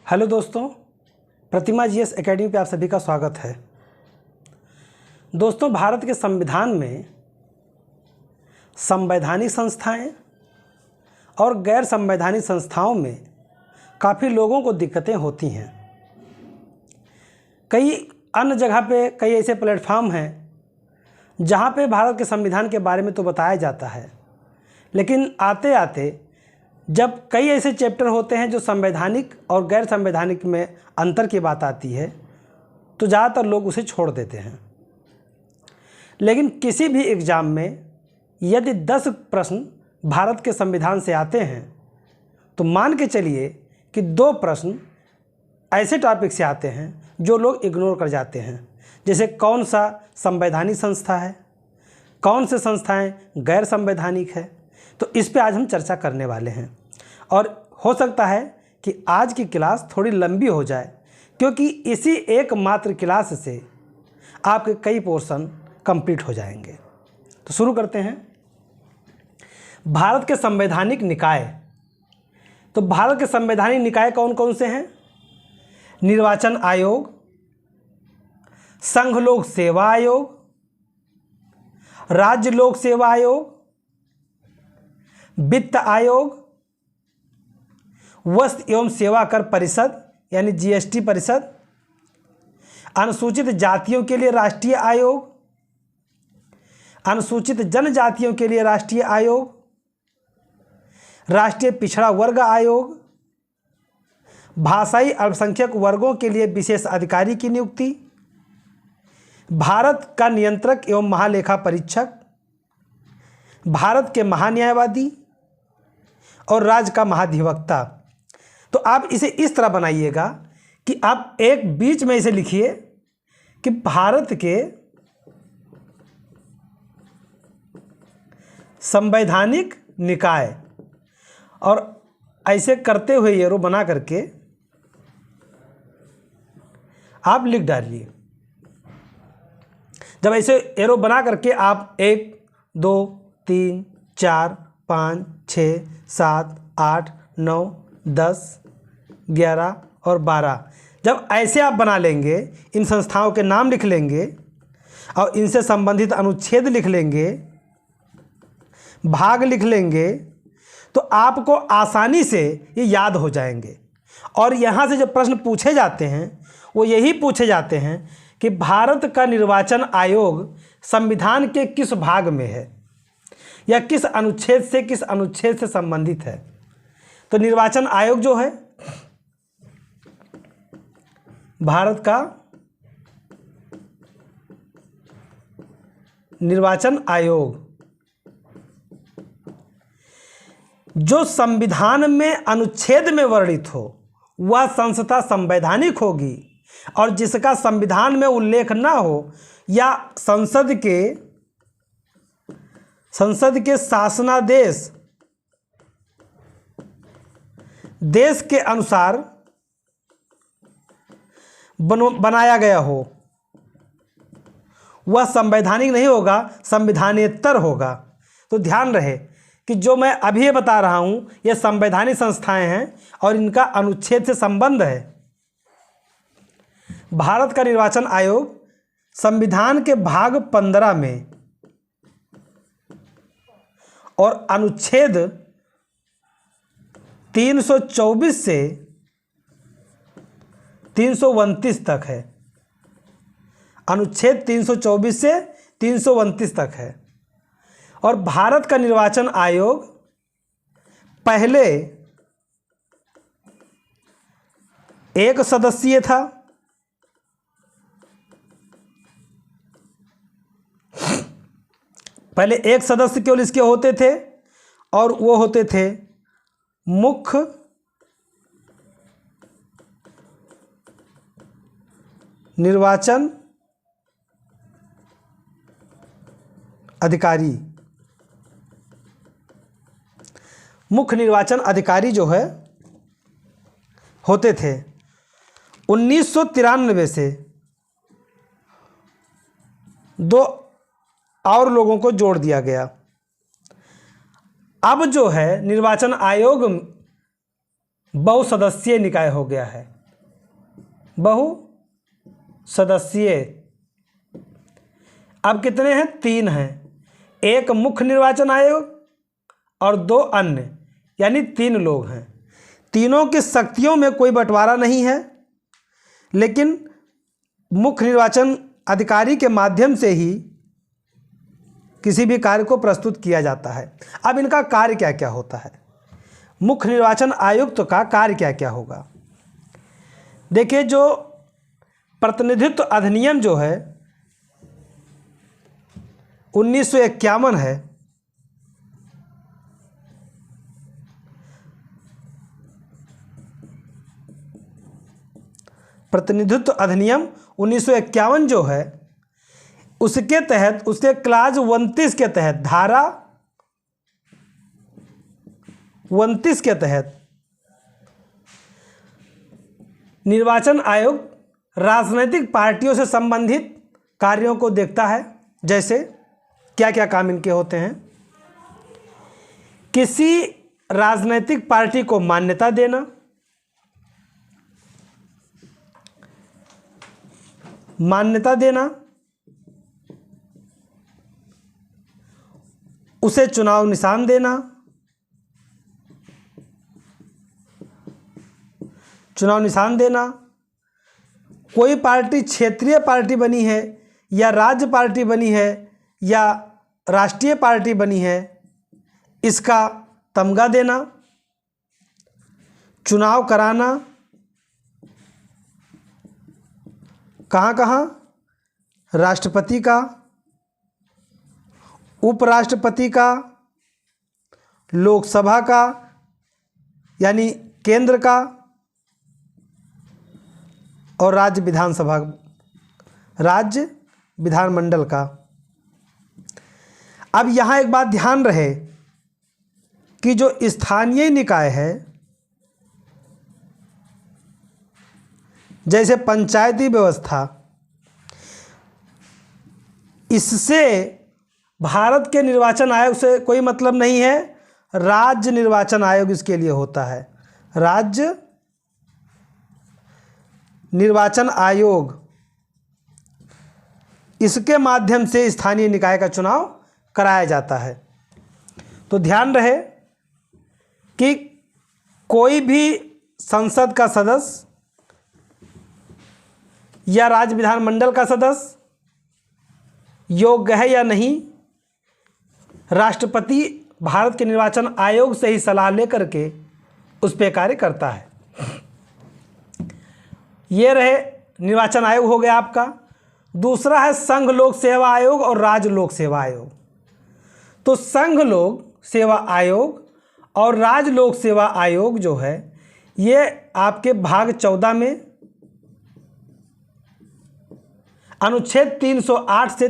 Hello दोस्तों, प्रतिमा GS academy पे आप सभी का स्वागत है। दोस्तों, भारत के संविधान में संवैधानिक संस्थाएं और गैर संवैधानिक संस्थाओं में काफ़ी लोगों को दिक्कतें होती हैं। कई अन्य जगह पे कई ऐसे प्लेटफार्म हैं जहाँ पे भारत के संविधान के बारे में तो बताया जाता है, लेकिन आते आते जब कई ऐसे चैप्टर होते हैं जो संवैधानिक और गैर संवैधानिक में अंतर की बात आती है तो ज़्यादातर लोग उसे छोड़ देते हैं। लेकिन किसी भी एग्ज़ाम में यदि 10 प्रश्न भारत के संविधान से आते हैं तो मान के चलिए कि 2 प्रश्न ऐसे टॉपिक से आते हैं जो लोग इग्नोर कर जाते हैं, जैसे कौन सा संवैधानिक संस्था है, कौन से संस्थाएं गैर संवैधानिक है। तो इस पे आज हम चर्चा करने वाले हैं और हो सकता है कि आज की क्लास थोड़ी लंबी हो जाए, क्योंकि इसी एकमात्र क्लास से आपके कई पोर्शन कंप्लीट हो जाएंगे। तो शुरू करते हैं। भारत के संवैधानिक निकाय। तो भारत के संवैधानिक निकाय कौन कौन से हैं? निर्वाचन आयोग, संघ लोक सेवा आयोग, राज्य लोक सेवा आयोग, वित्त आयोग, वस्तु एवं सेवा कर परिषद यानी जीएसटी परिषद, अनुसूचित जातियों के लिए राष्ट्रीय आयोग, अनुसूचित जनजातियों के लिए राष्ट्रीय आयोग, राष्ट्रीय पिछड़ा वर्ग आयोग, भाषाई अल्पसंख्यक वर्गों के लिए विशेष अधिकारी की नियुक्ति, भारत का नियंत्रक एवं महालेखा परीक्षक, भारत के महान्यायवादी और राज्य का महाधिवक्ता। तो आप इसे इस तरह बनाइएगा कि आप एक बीच में इसे लिखिए कि भारत के संवैधानिक निकाय, और ऐसे करते हुए एरो बना करके आप लिख डालिए। जब ऐसे एरो बना करके आप 1, 2, 3, 4, 5, 6, 7, 8, 9, 10, 11 और 12 जब ऐसे आप बना लेंगे, इन संस्थाओं के नाम लिख लेंगे और इनसे संबंधित अनुच्छेद लिख लेंगे, भाग लिख लेंगे, तो आपको आसानी से ये याद हो जाएंगे। और यहाँ से जो प्रश्न पूछे जाते हैं वो यही पूछे जाते हैं कि भारत का निर्वाचन आयोग संविधान के किस भाग में है या किस अनुच्छेद से संबंधित है। तो निर्वाचन आयोग जो है, भारत का निर्वाचन आयोग जो संविधान में अनुच्छेद में वर्णित हो वह संस्था संवैधानिक होगी, और जिसका संविधान में उल्लेख ना हो या संसद के शासनादेश देश के अनुसार बनाया गया हो, वह संवैधानिक नहीं होगा, संविधानेतर होगा। तो ध्यान रहे कि जो मैं अभी बता रहा हूं ये संवैधानिक संस्थाएं हैं और इनका अनुच्छेद से संबंध है। भारत का निर्वाचन आयोग संविधान के भाग 15 में और अनुच्छेद 324 से 329 तक है। अनुच्छेद 324 से 329 तक है। और भारत का निर्वाचन आयोग पहले 1 सदस्यीय था, पहले 1 सदस्य केवल इसके होते थे और वो होते थे मुख्य निर्वाचन अधिकारी। मुख्य निर्वाचन अधिकारी जो है होते थे। 1993 से 2 और लोगों को जोड़ दिया गया। अब जो है निर्वाचन आयोग बहुसदस्यीय निकाय हो गया है। बहु सदस्यीय। अब कितने हैं? 3 हैं। एक मुख्य निर्वाचन आयोग और 2 अन्य, यानी 3 लोग हैं। तीनों की शक्तियों में कोई बंटवारा नहीं है, लेकिन मुख्य निर्वाचन अधिकारी के माध्यम से ही किसी भी कार्य को प्रस्तुत किया जाता है। अब इनका कार्य क्या क्या होता है? मुख्य निर्वाचन आयुक्त का कार्य क्या क्या होगा? देखिए, जो प्रतिनिधित्व अधिनियम जो है 1951 है, प्रतिनिधित्व अधिनियम 1951 जो है, उसके तहत, उसके क्लाज 29 के तहत, धारा 29 के तहत निर्वाचन आयोग राजनीतिक पार्टियों से संबंधित कार्यों को देखता है। जैसे क्या क्या काम इनके होते हैं? किसी राजनीतिक पार्टी को मान्यता देना, उसे चुनाव निशान देना, कोई पार्टी क्षेत्रीय पार्टी बनी है या राज्य पार्टी बनी है या राष्ट्रीय पार्टी बनी है, इसका तमगा देना, चुनाव कराना, कहाँ? राष्ट्रपति का, उपराष्ट्रपति का, लोकसभा का यानी केंद्र का, और राज्य विधानमंडल का। अब यहाँ एक बात ध्यान रहे कि जो स्थानीय निकाय है, जैसे पंचायती व्यवस्था, इससे भारत के निर्वाचन आयोग से कोई मतलब नहीं है। राज्य निर्वाचन आयोग इसके लिए होता है। राज्य निर्वाचन आयोग, इसके माध्यम से स्थानीय निकाय का चुनाव कराया जाता है। तो ध्यान रहे कि कोई भी संसद का सदस्य या राज्य विधानमंडल का सदस्य योग्य है या नहीं, राष्ट्रपति भारत के निर्वाचन आयोग से ही सलाह लेकर के उस पर कार्य करता है। ये रहे निर्वाचन आयोग हो गया आपका। दूसरा है संघ लोक सेवा आयोग और राज्य लोक सेवा आयोग। तो संघ लोक सेवा आयोग और राज्य लोक सेवा आयोग जो है, ये आपके भाग 14 में अनुच्छेद 308 से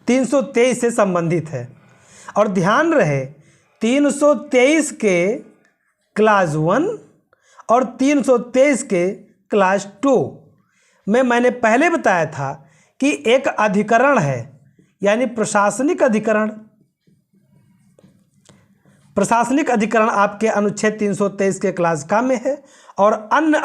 323 से संबंधित है। और ध्यान रहे 323 के क्लास 1 और 323 के क्लास 2 में मैंने पहले बताया था कि एक अधिकरण है, यानी प्रशासनिक अधिकरण। प्रशासनिक अधिकरण आपके अनुच्छेद 323 के क्लास का में है, और अन्य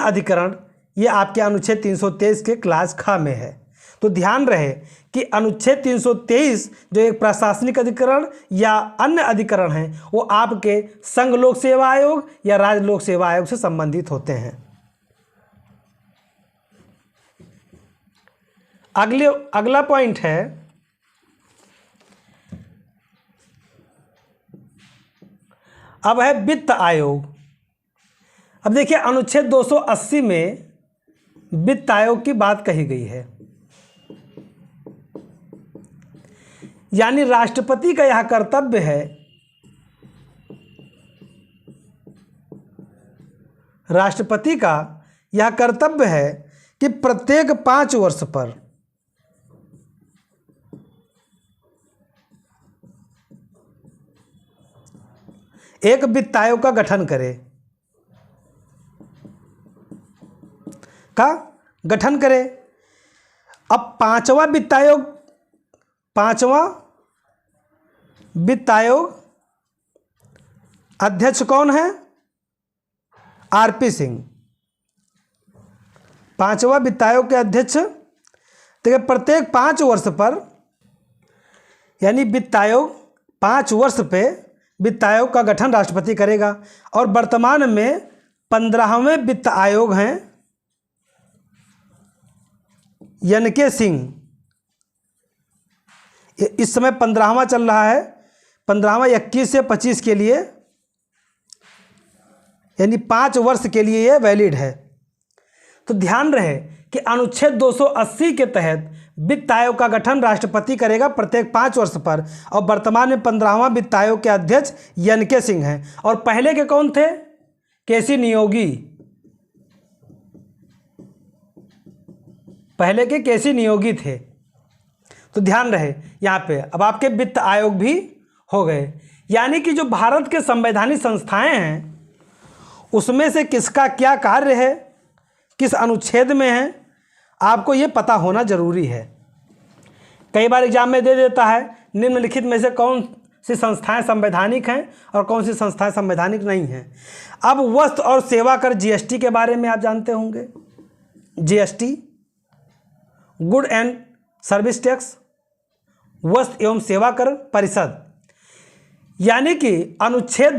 अधिकरण ये आपके अनुच्छेद 323 के क्लास ख में है। तो ध्यान रहे कि अनुच्छेद 323 जो एक प्रशासनिक अधिकरण या अन्य अधिकरण है, वो आपके संघ लोक सेवा आयोग या राज्य लोक सेवा आयोग से संबंधित होते हैं। अगला पॉइंट है अब है वित्त आयोग। अब देखिए अनुच्छेद 280 में वित्त आयोग की बात कही गई है, यानी राष्ट्रपति का यह कर्तव्य है, राष्ट्रपति का यह कर्तव्य है कि प्रत्येक 5 वर्ष पर एक वित्त आयोग का गठन करे, अब 5वां वित्त आयोग, 5वां वित्त आयोग अध्यक्ष कौन है? आरपी सिंह। 5वां वित्त आयोग के अध्यक्ष। देखिए, प्रत्येक 5 वर्ष पर, यानी वित्त आयोग 5 वर्ष पे वित्त आयोग का गठन राष्ट्रपति करेगा। और वर्तमान में 15वें वित्त आयोग हैं एन.के. सिंह। इस समय 15वां चल रहा है। 15वां 21 से 25 के लिए, यानी 5 वर्ष के लिए ये वैलिड है। तो ध्यान रहे कि अनुच्छेद 280 के तहत वित्त आयोग का गठन राष्ट्रपति करेगा प्रत्येक 5 वर्ष पर। और वर्तमान में 15वां वित्त आयोग के अध्यक्ष एन.के. सिंह हैं। और पहले के कौन थे? के.सी. नियोगी। पहले के के.सी. नियोगी थे। तो ध्यान रहे यहाँ पे। अब आपके वित्त आयोग भी हो गए। यानी कि जो भारत के संवैधानिक संस्थाएं हैं उसमें से किसका क्या कार्य है, किस अनुच्छेद में है, आपको ये पता होना जरूरी है। कई बार एग्जाम में दे देता है निम्नलिखित में से कौन सी संस्थाएं संवैधानिक हैं और कौन सी संस्थाएं संवैधानिक नहीं हैं। अब वस्तु और सेवा कर जीएसटी के बारे में आप जानते होंगे। GST, good and service tax, वस्तु एवं सेवा कर परिषद। यानी कि अनुच्छेद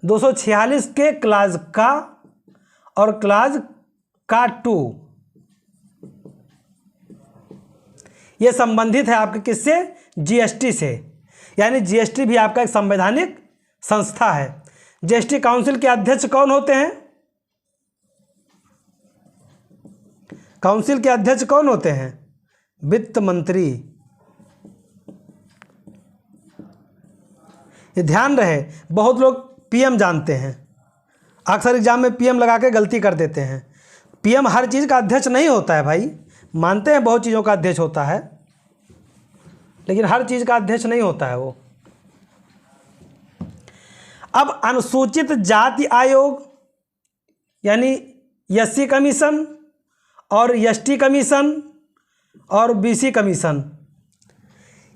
246 के क्लाज का और क्लाज का 2 ये संबंधित है आपके किससे? जीएसटी से। यानी जीएसटी भी आपका एक संवैधानिक संस्था है। जीएसटी काउंसिल के अध्यक्ष कौन होते हैं? काउंसिल के अध्यक्ष कौन होते हैं? वित्त मंत्री। ये ध्यान रहे, बहुत लोग पीएम जानते हैं, अक्सर एग्जाम में पीएम लगा के गलती कर देते हैं। पीएम हर चीज़ का अध्यक्ष नहीं होता है भाई। मानते हैं बहुत चीज़ों का अध्यक्ष होता है, लेकिन हर चीज़ का अध्यक्ष नहीं होता है वो। अब अनुसूचित जाति आयोग यानी एससी कमीशन और एसटी कमीशन और बीसी कमीशन,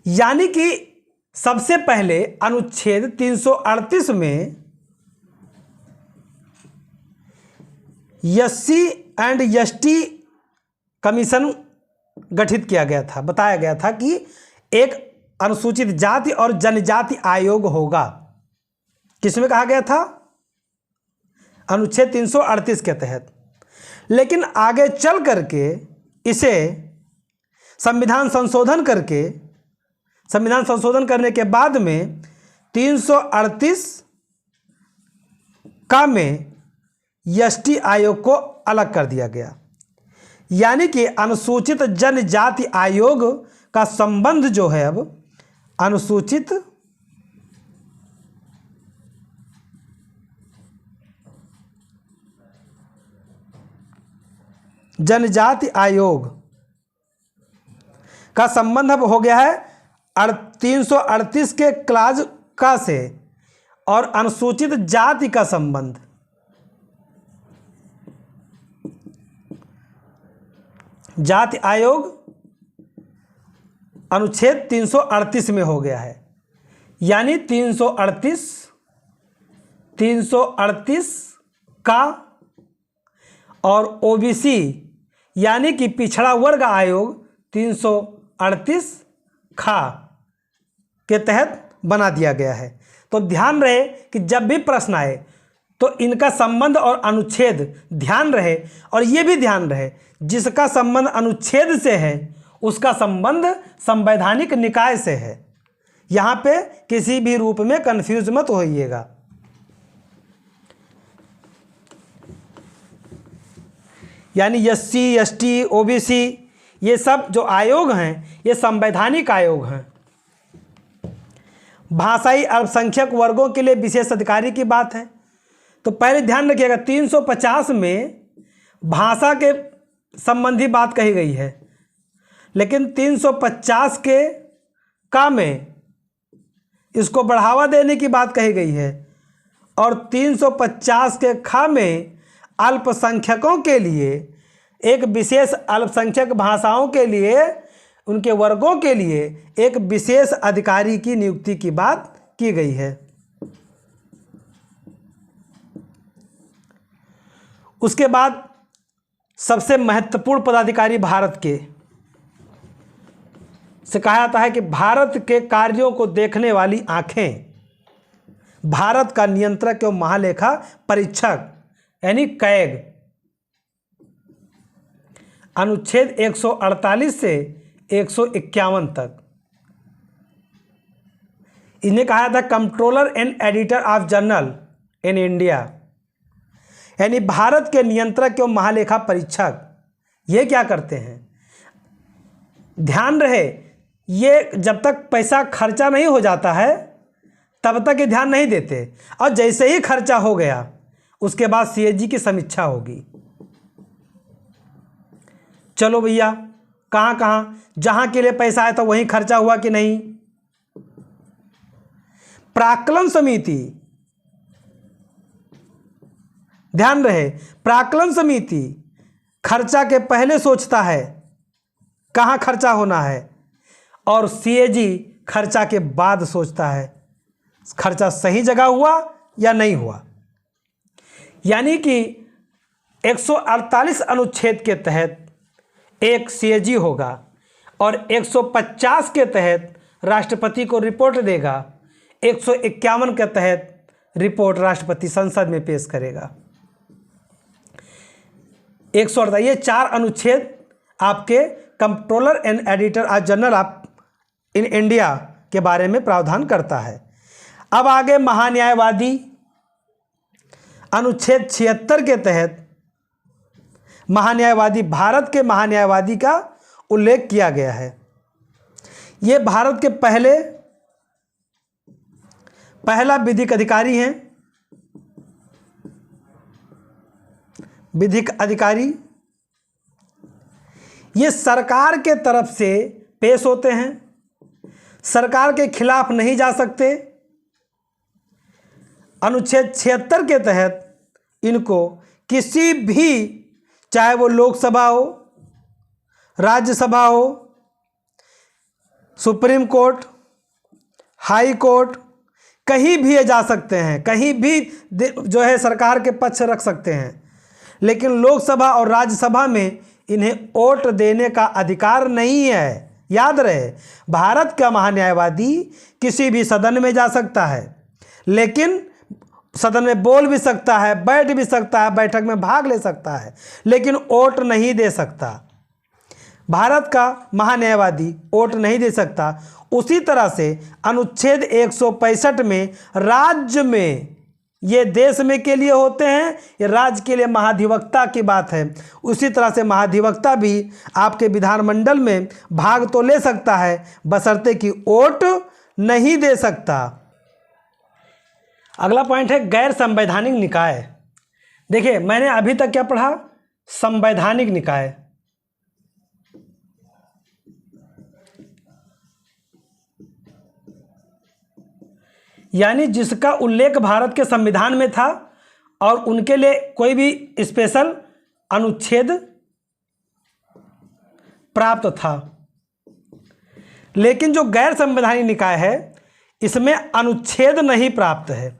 यानी कि सबसे पहले अनुच्छेद 338 में एससी एंड एसटी कमीशन गठित किया गया था। बताया गया था कि एक अनुसूचित जाति और जनजाति आयोग होगा। किसमें कहा गया था? अनुच्छेद 338 के तहत। लेकिन आगे चल करके इसे संविधान संशोधन करने के बाद में 338 का में एसटी आयोग को अलग कर दिया गया। यानी कि अनुसूचित जनजाति आयोग का संबंध जो है अब अनुसूचित जनजाति आयोग का संबंध अब हो गया है 338 के क्लाज का से, और अनुसूचित जाति का संबंध जाति आयोग अनुच्छेद 338 में हो गया है। यानी 338 का और ओबीसी यानी कि पिछड़ा वर्ग आयोग 338 खा के तहत बना दिया गया है। तो ध्यान रहे कि जब भी प्रश्न आए तो इनका संबंध और अनुच्छेद ध्यान रहे, और ये भी ध्यान रहे जिसका संबंध अनुच्छेद से है उसका संबंध संवैधानिक निकाय से है। यहाँ पे किसी भी रूप में कंफ्यूज मत होइएगा। यानी एससी एसटी ओबीसी ये सब जो आयोग हैं ये संवैधानिक आयोग हैं। भाषाई अल्पसंख्यक वर्गों के लिए विशेष अधिकारी की बात है, तो पहले ध्यान रखिएगा 350 में भाषा के संबंधी बात कही गई है, लेकिन 350 के का में इसको बढ़ावा देने की बात कही गई है, और 350 के खा में अल्पसंख्यकों के लिए एक विशेष अल्पसंख्यक भाषाओं के लिए उनके वर्गों के लिए एक विशेष अधिकारी की नियुक्ति की बात की गई है। उसके बाद सबसे महत्वपूर्ण पदाधिकारी भारत के से कहा जाता है कि भारत के कार्यों को देखने वाली आंखें, भारत का नियंत्रक एवं महालेखा परीक्षक यानी कैग। अनुच्छेद 148 से 151 तक इन्हें कहा था controller and editor of journal in India, यानी भारत के नियंत्रक एवं महालेखा परीक्षक। ये क्या करते हैं, ध्यान रहे, ये जब तक पैसा खर्चा नहीं हो जाता है तब तक ये ध्यान नहीं देते, और जैसे ही खर्चा हो गया उसके बाद सीएजी की समीक्षा होगी। चलो भैया, कहाँ कहाँ, जहाँ के लिए पैसा आया था वहीं खर्चा हुआ कि नहीं। प्राक्कलन समिति, ध्यान रहे, प्राक्कलन समिति खर्चा के पहले सोचता है कहाँ खर्चा होना है, और सीएजी खर्चा के बाद सोचता है खर्चा सही जगह हुआ या नहीं हुआ। यानी कि 148 अनुच्छेद के तहत एक सीएजी होगा और 150 के तहत राष्ट्रपति को रिपोर्ट देगा, 151 के तहत रिपोर्ट राष्ट्रपति संसद में पेश करेगा। 148 ये 4 अनुच्छेद आपके controller and editor of journal of in India के बारे में प्रावधान करता है। अब आगे महान्यायवादी, अनुच्छेद 76 के तहत महान्यायवादी, भारत के महान्यायवादी का उल्लेख किया गया है। ये भारत के पहला विधिक अधिकारी हैं। विधिक अधिकारी ये सरकार के तरफ से पेश होते हैं, सरकार के खिलाफ नहीं जा सकते। अनुच्छेद 76 के तहत इनको किसी भी, चाहे वो लोकसभा हो, राज्यसभा हो, सुप्रीम कोर्ट, हाई कोर्ट, कहीं भी ये जा सकते हैं, कहीं भी जो है सरकार के पक्ष रख सकते हैं, लेकिन लोकसभा और राज्यसभा में इन्हें वोट देने का अधिकार नहीं है। याद रहे, भारत का महान्यायवादी किसी भी सदन में जा सकता है, लेकिन सदन में बोल भी सकता है, बैठ भी सकता है, बैठक में भाग ले सकता है, लेकिन वोट नहीं दे सकता। भारत का महान्यायवादी वोट नहीं दे सकता। उसी तरह से अनुच्छेद 165 में राज्य में, ये देश में के लिए होते हैं, ये राज्य के लिए महाधिवक्ता की बात है। उसी तरह से महाधिवक्ता भी आपके विधानमंडल में भाग तो ले सकता है, बशर्ते कि वोट नहीं दे सकता। अगला पॉइंट है गैर संवैधानिक निकाय। देखिए, मैंने अभी तक क्या पढ़ा, संवैधानिक निकाय। यानी जिसका उल्लेख भारत के संविधान में था और उनके लिए कोई भी स्पेशल अनुच्छेद प्राप्त था। लेकिन जो गैर संवैधानिक निकाय है इसमें अनुच्छेद नहीं प्राप्त है,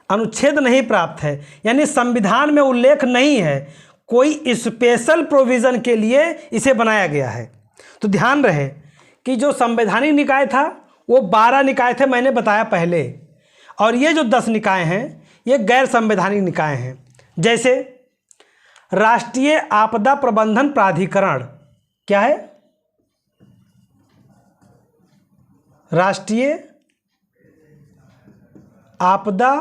अनुच्छेद नहीं प्राप्त है, यानी संविधान में उल्लेख नहीं है, कोई स्पेशल प्रोविज़न के लिए इसे बनाया गया है। तो ध्यान रहे कि जो संवैधानिक निकाय था वो 12 निकाय थे, मैंने बताया पहले, और ये जो 10 निकाय हैं ये गैर संवैधानिक निकाय हैं। जैसे राष्ट्रीय आपदा प्रबंधन प्राधिकरण, क्या है, राष्ट्रीय आपदा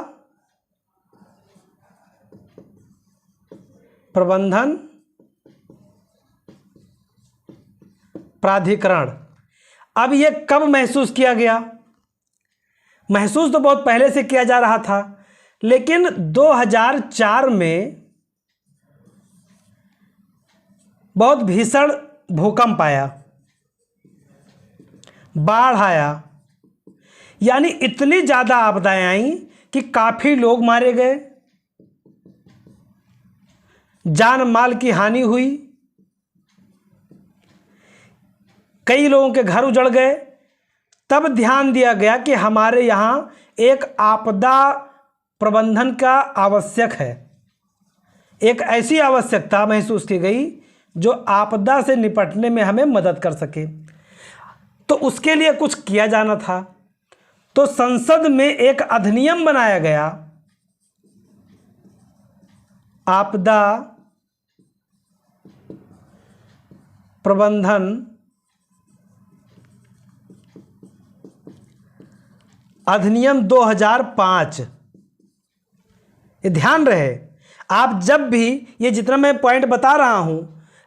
प्रबंधन प्राधिकरण। अब ये कब महसूस किया गया? महसूस तो बहुत पहले से किया जा रहा था, लेकिन 2004 में बहुत भीषण भूकंप आया, बाढ़ आया, यानी इतनी ज़्यादा आपदाएं आई कि काफ़ी लोग मारे गए, जान माल की हानि हुई, कई लोगों के घर उजड़ गए, तब ध्यान दिया गया कि हमारे यहाँ एक आपदा प्रबंधन का आवश्यक है। एक ऐसी आवश्यकता महसूस की गई जो आपदा से निपटने में हमें मदद कर सके, तो उसके लिए कुछ किया जाना था। तो संसद में एक अधिनियम बनाया गया, आपदा प्रबंधन अधिनियम 2005। ये ध्यान रहे, आप जब भी ये जितना मैं पॉइंट बता रहा हूँ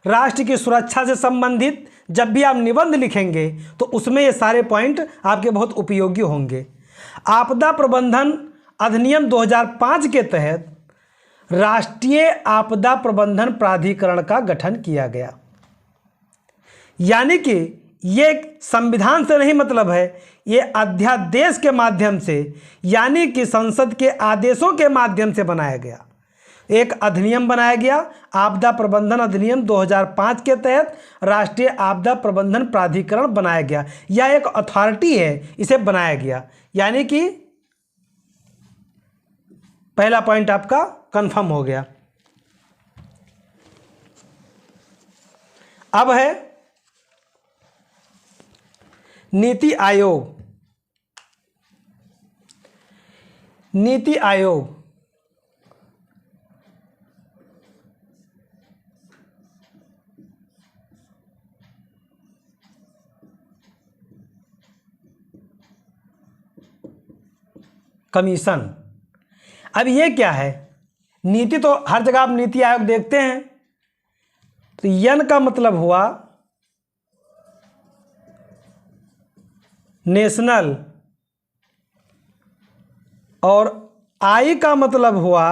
राष्ट्र की सुरक्षा से संबंधित जब भी आप निबंध लिखेंगे तो उसमें ये सारे पॉइंट आपके बहुत उपयोगी होंगे। आपदा प्रबंधन अधिनियम 2005 के तहत राष्ट्रीय आपदा प्रबंधन प्राधिकरण का गठन किया गया। यानी कि ये संविधान से नहीं मतलब है, ये अध्यादेश के माध्यम से यानी कि संसद के आदेशों के माध्यम से बनाया गया। एक अधिनियम बनाया गया, आपदा प्रबंधन अधिनियम 2005 के तहत राष्ट्रीय आपदा प्रबंधन प्राधिकरण बनाया गया। यह एक अथॉरिटी है, इसे बनाया गया। यानी कि पहला पॉइंट आपका कंफर्म हो गया। अब है नीति आयोग। नीति आयोग कमीशन। अब ये क्या है? नीति तो हर जगह आप नीति आयोग देखते हैं, तो एन का मतलब हुआ नेशनल और आई का मतलब हुआ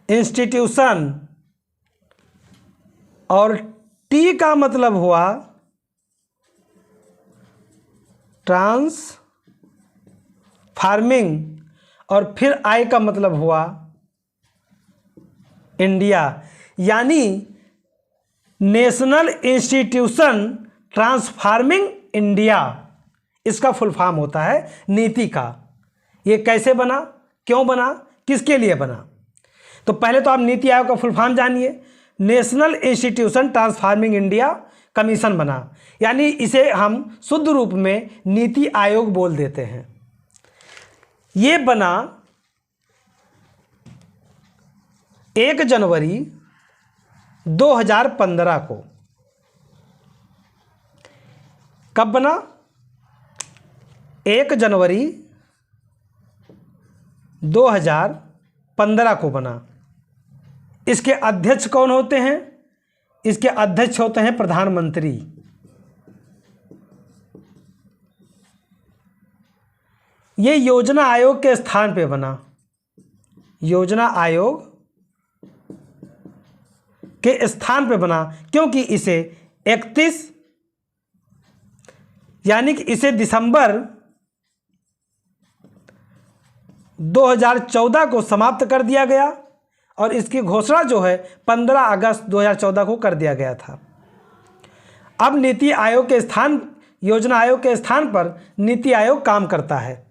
इंस्टीट्यूशन और टी का मतलब हुआ ट्रांसफार्मिंग और फिर आई का मतलब हुआ इंडिया। यानी नेशनल इंस्टीट्यूशन ट्रांसफार्मिंग इंडिया, इसका फुल फॉर्म होता है नीति का। ये कैसे बना, क्यों बना, किसके लिए बना? तो पहले तो आप नीति आयोग का फुल फॉर्म जानिए। National institution transforming India commission बना, यानी इसे हम शुद्ध रूप में नीति आयोग बोल देते हैं। ये बना 1 जनवरी 2015 को। कब बना? 1 जनवरी 2015 को बना। इसके अध्यक्ष कौन होते हैं? इसके अध्यक्ष होते हैं प्रधानमंत्री। ये योजना आयोग के स्थान पे बना। योजना आयोग के स्थान पे बना क्योंकि इसे 31 यानी कि इसे दिसंबर 2014 को समाप्त कर दिया गया और इसकी घोषणा जो है 15 अगस्त 2014 को कर दिया गया था। अब नीति आयोग के स्थान, योजना आयोग के स्थान पर नीति आयोग काम करता है।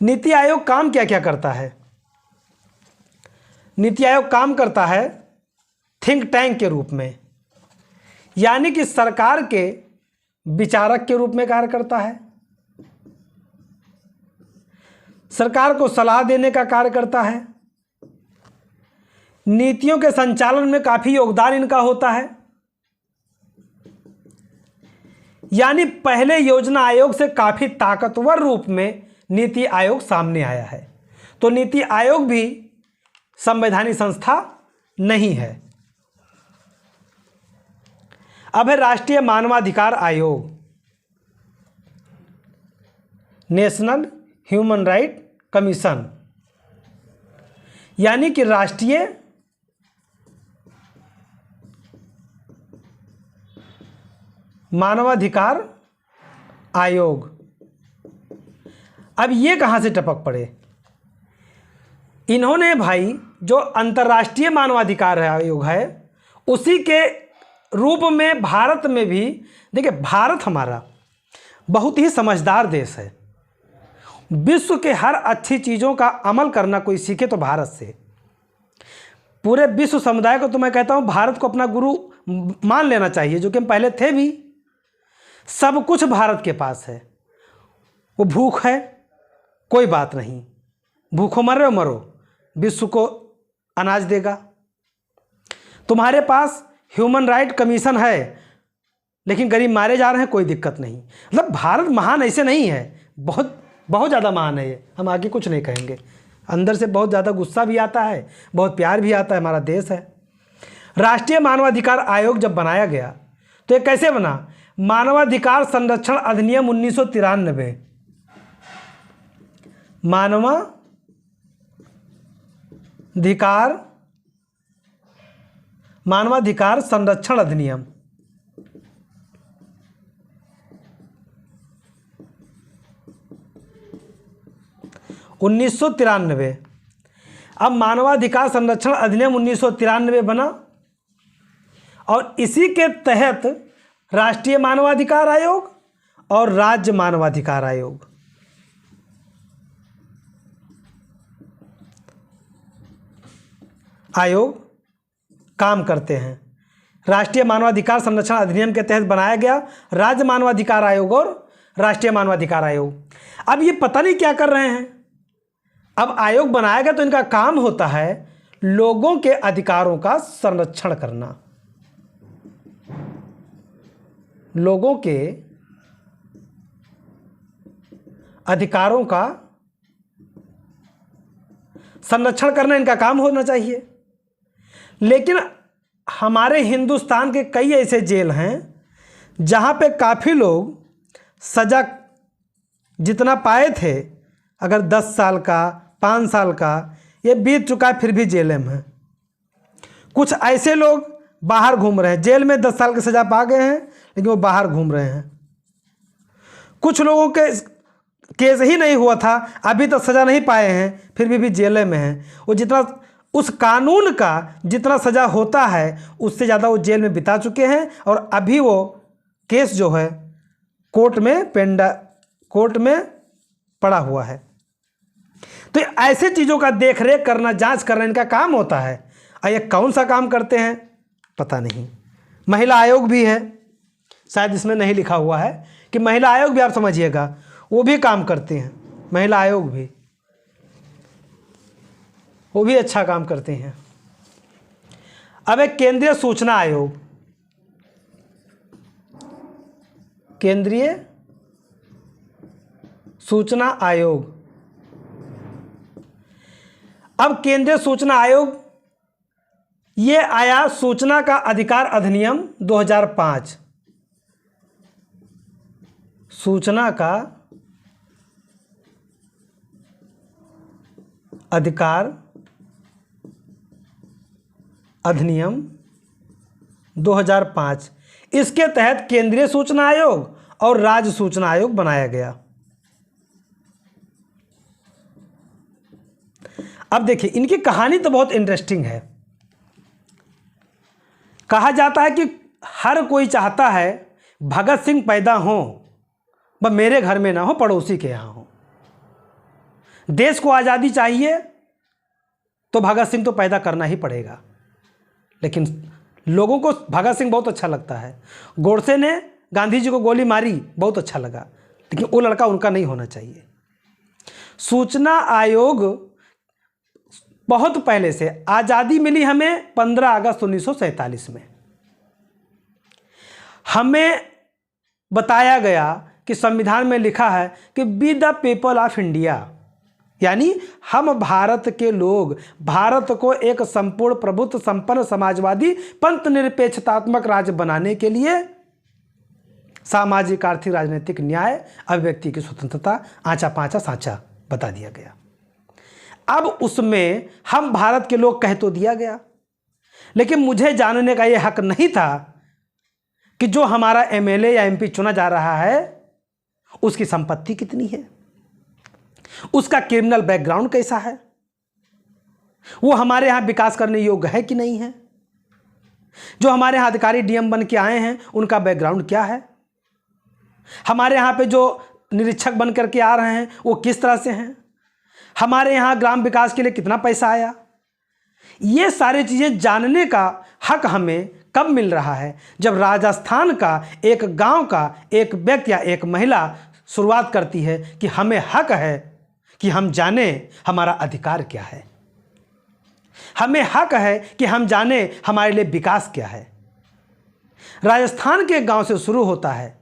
नीति आयोग काम क्या क्या करता है? नीति आयोग काम करता है थिंक टैंक के रूप में, यानी कि सरकार के विचारक के रूप में कार्य करता है। सरकार को सलाह देने का कार्य करता है। नीतियों के संचालन में काफी योगदान इनका होता है। यानी पहले योजना आयोग से काफी ताकतवर रूप में नीति आयोग सामने आया है। तो नीति आयोग भी संवैधानिक संस्था नहीं है। अब है राष्ट्रीय मानवाधिकार आयोग, नेशनल ह्यूमन राइट कमीशन, यानी कि राष्ट्रीय मानवाधिकार आयोग। अब ये कहाँ से टपक पड़े? इन्होंने भाई जो अंतर्राष्ट्रीय मानवाधिकार आयोग है उसी के रूप में भारत में भी देखिए, भारत हमारा बहुत ही समझदार देश है। विश्व के हर अच्छी चीज़ों का अमल करना कोई सीखे तो भारत से। पूरे विश्व समुदाय को तो मैं कहता हूँ भारत को अपना गुरु मान लेना चाहिए, जो कि हम पहले थे भी। सब कुछ भारत के पास है। वो भूख है, कोई बात नहीं, भूखो मरो मरो, विश्व को अनाज देगा। तुम्हारे पास ह्यूमन राइट कमीशन है, लेकिन गरीब मारे जा रहे हैं, कोई दिक्कत नहीं। मतलब भारत महान ऐसे नहीं है, बहुत बहुत ज़्यादा महान है ये। हम आगे कुछ नहीं कहेंगे। अंदर से बहुत ज़्यादा गुस्सा भी आता है, बहुत प्यार भी आता है। हमारा देश है। राष्ट्रीय मानवाधिकार आयोग जब बनाया गया तो ये कैसे बना? मानवाधिकार संरक्षण अधिनियम 1993। मानवाधिकार संरक्षण अधिनियम 1993। अब मानवाधिकार संरक्षण अधिनियम 1993 बना और इसी के तहत राष्ट्रीय मानवाधिकार आयोग और राज्य मानवाधिकार आयोग काम करते हैं। राष्ट्रीय मानवाधिकार संरक्षण अधिनियम के तहत बनाया गया राज्य मानवाधिकार आयोग और राष्ट्रीय मानवाधिकार आयोग। अब ये पता नहीं क्या कर रहे हैं। अब आयोग बनाया गया तो इनका काम होता है लोगों के अधिकारों का संरक्षण करना, लोगों के अधिकारों का संरक्षण करना इनका काम होना चाहिए। लेकिन हमारे हिंदुस्तान के कई ऐसे जेल हैं जहां पे काफ़ी लोग सज़ा जितना पाए थे, अगर 10 साल का 5 साल का, ये बीत चुका है, फिर भी जेल में हैं। कुछ ऐसे लोग बाहर घूम रहे हैं, जेल में 10 साल की सज़ा पा गए हैं लेकिन वो बाहर घूम रहे हैं। कुछ लोगों के केस ही नहीं हुआ था, अभी तक सज़ा नहीं पाए हैं, फिर भी जेल में हैं। वो जितना उस कानून का जितना सज़ा होता है उससे ज़्यादा वो जेल में बिता चुके हैं और अभी वो केस जो है कोर्ट में पड़ा हुआ है। तो ऐसे चीज़ों का देखरेख करना, जांच करना इनका काम होता है। और ये कौन सा काम करते हैं पता नहीं। महिला आयोग भी है, शायद इसमें नहीं लिखा हुआ है कि महिला आयोग भी, आप समझिएगा, वो भी काम करते हैं। महिला आयोग भी, वो भी अच्छा काम करते हैं। अब एक केंद्रीय सूचना आयोग, केंद्रीय सूचना आयोग। अब केंद्रीय सूचना आयोग ये आया सूचना का अधिकार अधिनियम 2005। सूचना का अधिकार अधिनियम 2005। इसके तहत केंद्रीय सूचना आयोग और राज्य सूचना आयोग बनाया गया। अब देखिए, इनकी कहानी तो बहुत इंटरेस्टिंग है। कहा जाता है कि हर कोई चाहता है भगत सिंह पैदा हो, वह मेरे घर में ना हो, पड़ोसी के यहाँ हो। देश को आज़ादी चाहिए तो भगत सिंह तो पैदा करना ही पड़ेगा। लेकिन लोगों को भगत सिंह बहुत अच्छा लगता है। गोडसे ने गांधी जी को गोली मारी, बहुत अच्छा लगा, लेकिन वो लड़का उनका नहीं होना चाहिए। सूचना आयोग बहुत पहले से, आज़ादी मिली हमें 15 अगस्त 1947 में। हमें बताया गया कि संविधान में लिखा है कि be the people of India, यानी हम भारत के लोग भारत को एक संपूर्ण प्रभुत्व संपन्न समाजवादी पंथ निरपेक्षतात्मक राज्य बनाने के लिए सामाजिक आर्थिक राजनीतिक न्याय अभिव्यक्ति की स्वतंत्रता आँचा पाँचा सांचा बता दिया गया। अब उसमें हम भारत के लोग कह तो दिया गया, लेकिन मुझे जानने का यह हक नहीं था कि जो हमारा एमएलए या एमपी चुना जा रहा है उसकी संपत्ति कितनी है, उसका क्रिमिनल बैकग्राउंड कैसा है, वो हमारे यहाँ विकास करने योग्य है कि नहीं है? जो हमारे यहाँ अधिकारी डीएम बन के आए हैं उनका बैकग्राउंड क्या है? हमारे यहाँ पे जो निरीक्षक बन करके आ रहे हैं वो किस तरह से हैं? हमारे यहाँ ग्राम विकास के लिए कितना पैसा आया? ये सारी चीज़ें जानने का हक हमें कब मिल रहा है? जब राजस्थान का एक गांव का एक व्यक्ति या एक महिला शुरुआत करती है कि हमें हक है कि हम जानें हमारा अधिकार क्या है, हमें हक है कि हम जानें हमारे लिए विकास क्या है। राजस्थान के गांव से शुरू होता है,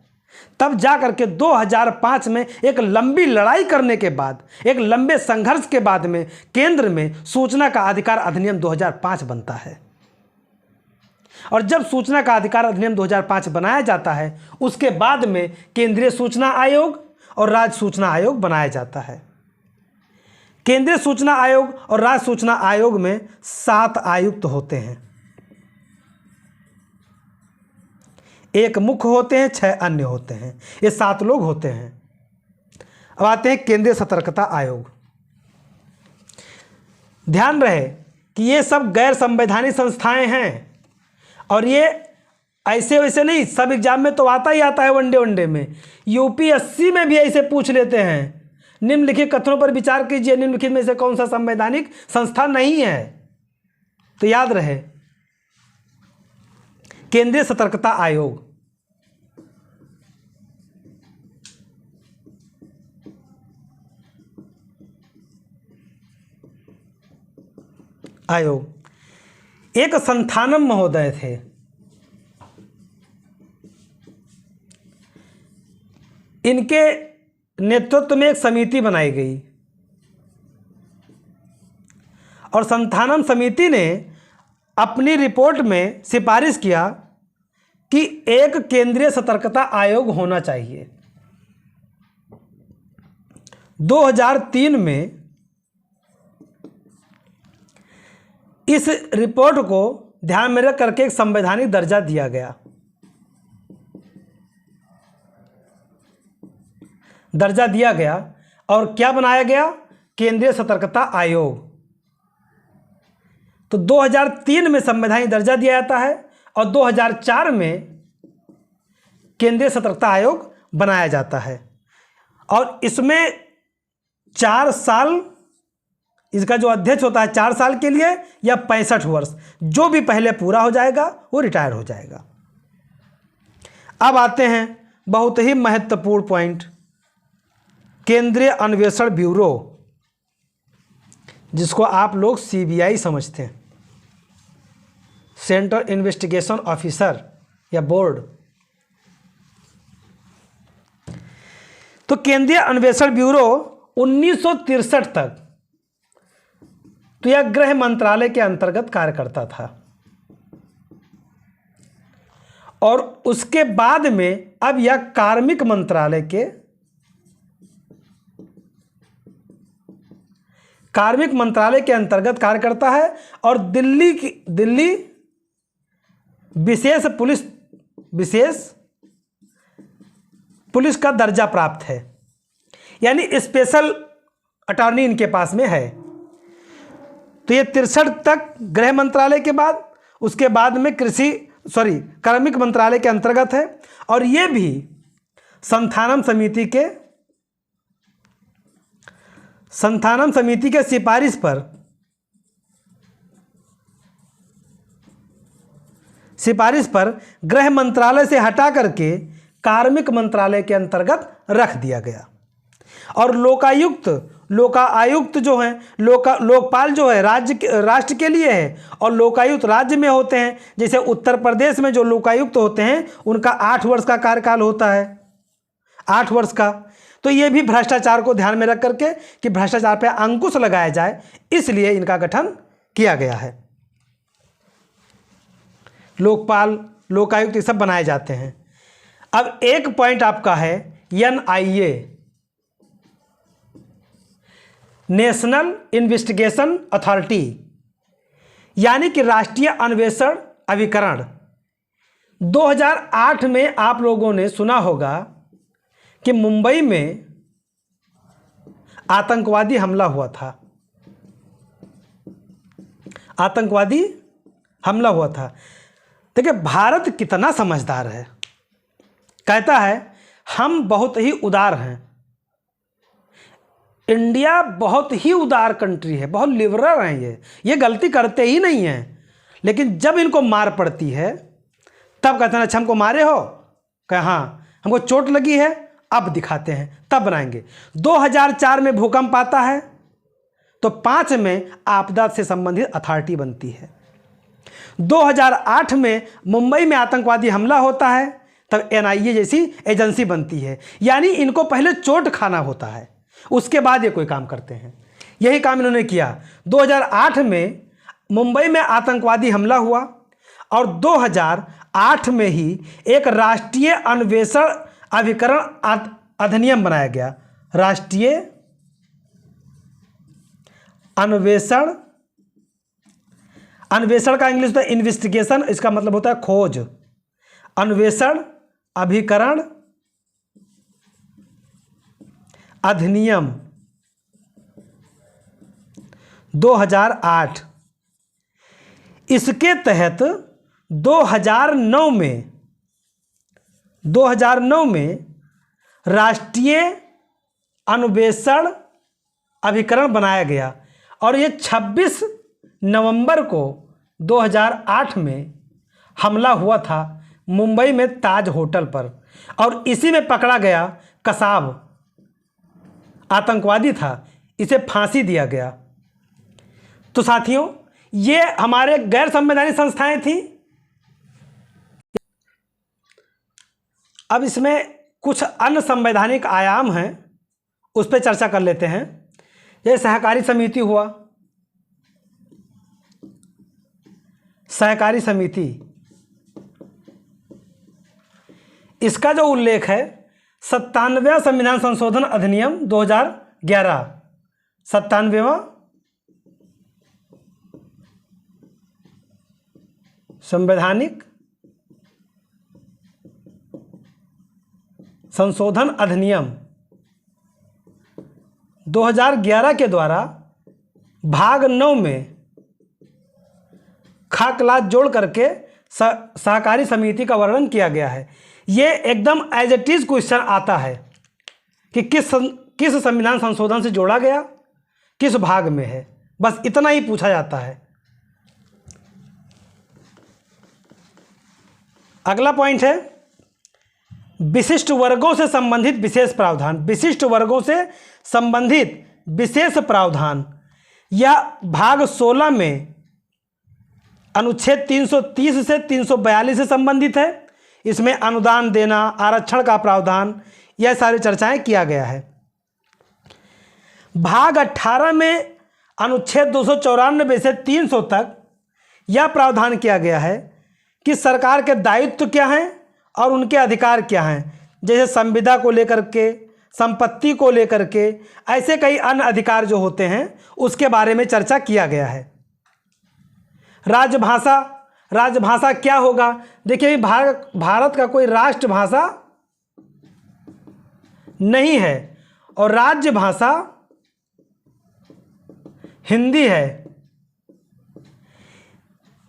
तब जाकर के 2005 में एक लंबी लड़ाई करने के बाद, एक लंबे संघर्ष के बाद में केंद्र में सूचना का अधिकार अधिनियम 2005 बनता है। और जब सूचना का अधिकार अधिनियम 2005 बनाया जाता है, उसके बाद में केंद्रीय सूचना आयोग और राज्य सूचना आयोग बनाया जाता है। केंद्रीय सूचना आयोग और राज्य सूचना आयोग में 7 आयुक्त होते हैं, एक मुख्य होते हैं, 6 अन्य होते हैं, ये 7 लोग होते हैं। अब आते हैं केंद्रीय सतर्कता आयोग। ध्यान रहे कि ये सब गैर संवैधानिक संस्थाएं हैं और ये ऐसे वैसे नहीं, सब एग्जाम में तो आता ही आता है, वनडे में, यूपीएससी में भी ऐसे पूछ लेते हैं। निम्नलिखित कथनों पर विचार कीजिए, निम्नलिखित में से कौन सा संवैधानिक संस्था नहीं है? तो याद रहे केंद्रीय सतर्कता आयोग। एक संथानम महोदय थे, इनके नेतृत्व में एक समिति बनाई गई और संथानम समिति ने अपनी रिपोर्ट में सिफारिश किया कि एक केंद्रीय सतर्कता आयोग होना चाहिए। 2003 में इस रिपोर्ट को ध्यान में रख करके एक संवैधानिक दर्जा दिया गया। और क्या बनाया गया? केंद्रीय सतर्कता आयोग। तो 2003 में संवैधानिक दर्जा दिया जाता है और 2004 में केंद्रीय सतर्कता आयोग बनाया जाता है और इसमें 4 साल इसका जो अध्यक्ष होता है 4 साल के लिए या 65 वर्ष, जो भी पहले पूरा हो जाएगा वो रिटायर हो जाएगा। अब आते हैं बहुत ही महत्वपूर्ण पॉइंट, केंद्रीय अन्वेषण ब्यूरो, जिसको आप लोग सीबीआई समझते हैं, सेंट्रल इन्वेस्टिगेशन ऑफिसर या बोर्ड। तो केंद्रीय अन्वेषण ब्यूरो 1963 तक तो यह गृह मंत्रालय के अंतर्गत कार्य करता था और उसके बाद में अब यह कार्मिक मंत्रालय के अंतर्गत कार्य करता है और दिल्ली विशेष पुलिस का दर्जा प्राप्त है, यानी स्पेशल अटॉर्नी इनके पास में है। तो ये 63 तक गृह मंत्रालय के बाद, उसके बाद में कार्मिक मंत्रालय के अंतर्गत है और ये भी संथानम समिति के सिफारिश पर गृह मंत्रालय से हटा करके कार्मिक मंत्रालय के अंतर्गत रख दिया गया। और लोकायुक्त जो है, लोकपाल जो है राष्ट्र के लिए है और लोकायुक्त राज्य में होते हैं। जैसे उत्तर प्रदेश में जो लोकायुक्त होते हैं उनका 8 वर्ष का कार्यकाल होता है, 8 वर्ष का। तो ये भी भ्रष्टाचार को ध्यान में रख करके कि भ्रष्टाचार पर अंकुश लगाया जाए, इसलिए इनका गठन किया गया है। लोकपाल, लोकायुक्त ये सब बनाए जाते हैं। अब एक पॉइंट आपका है NIA, नेशनल इन्वेस्टिगेशन अथॉरिटी, यानी कि राष्ट्रीय अन्वेषण अभिकरण। 2008 में आप लोगों ने सुना होगा कि मुंबई में आतंकवादी हमला हुआ था आतंकवादी हमला हुआ था। देखिए भारत कितना समझदार है, कहता है हम बहुत ही उदार हैं। इंडिया बहुत ही उदार कंट्री है, बहुत लिबरल हैं, ये गलती करते ही नहीं हैं। लेकिन जब इनको मार पड़ती है तब कहते हैं अच्छा हमको मारे हो, कहे हाँ हमको चोट लगी है, अब दिखाते हैं, तब बनाएंगे। 2004 में भूकंप आता है तो 5 में आपदा से संबंधित अथॉरिटी बनती है। 2008 में मुंबई में आतंकवादी हमला होता है तब NIA जैसी एजेंसी बनती है। यानी इनको पहले चोट खाना होता है, उसके बाद ये कोई काम करते हैं। यही काम इन्होंने किया। 2008 में मुंबई में आतंकवादी हमला हुआ और 2008 में ही एक राष्ट्रीय अन्वेषण अभिकरण अधिनियम बनाया गया। राष्ट्रीय अन्वेषण का इंग्लिश होता है इन्वेस्टिगेशन, इसका मतलब होता है खोज। अन्वेषण अभिकरण अधिनियम 2008। इसके तहत 2009 में राष्ट्रीय अन्वेषण अभिकरण बनाया गया और ये 26 नवंबर को 2008 में हमला हुआ था मुंबई में ताज होटल पर और इसी में पकड़ा गया कसाब आतंकवादी था, इसे फांसी दिया गया। तो साथियों ये हमारे गैर संवैधानिक संस्थाएं थी। अब इसमें कुछ अन्य संवैधानिक आयाम हैं, उस पर चर्चा कर लेते हैं। ये सहकारी समिति हुआ। सहकारी समिति, इसका जो उल्लेख है 97वां संविधान संशोधन अधिनियम 2011, 97वां संवैधानिक संशोधन अधिनियम 2011 के द्वारा भाग 9 में खा क्लास जोड़ करके सहकारी समिति का वर्णन किया गया है। ये एकदम एज इट इज क्वेश्चन आता है कि किस संविधान संशोधन से जोड़ा गया, किस भाग में है, बस इतना ही पूछा जाता है। अगला पॉइंट है विशिष्ट वर्गों से संबंधित विशेष प्रावधान। विशिष्ट वर्गों से संबंधित विशेष प्रावधान या भाग 16 में अनुच्छेद 330 से 342 से संबंधित है। इसमें अनुदान देना, आरक्षण का प्रावधान, यह सारी चर्चाएं किया गया है। भाग 18 में अनुच्छेद 294 से 300 तक यह प्रावधान किया गया है कि सरकार के दायित्व क्या हैं और उनके अधिकार क्या हैं। जैसे संविदा को लेकर के, संपत्ति को लेकर के, ऐसे कई अन्य अधिकार जो होते हैं उसके बारे में चर्चा किया गया है। राजभाषा, राजभाषा क्या होगा? देखिए भारत का कोई राष्ट्रभाषा नहीं है और राज्य भाषा हिंदी है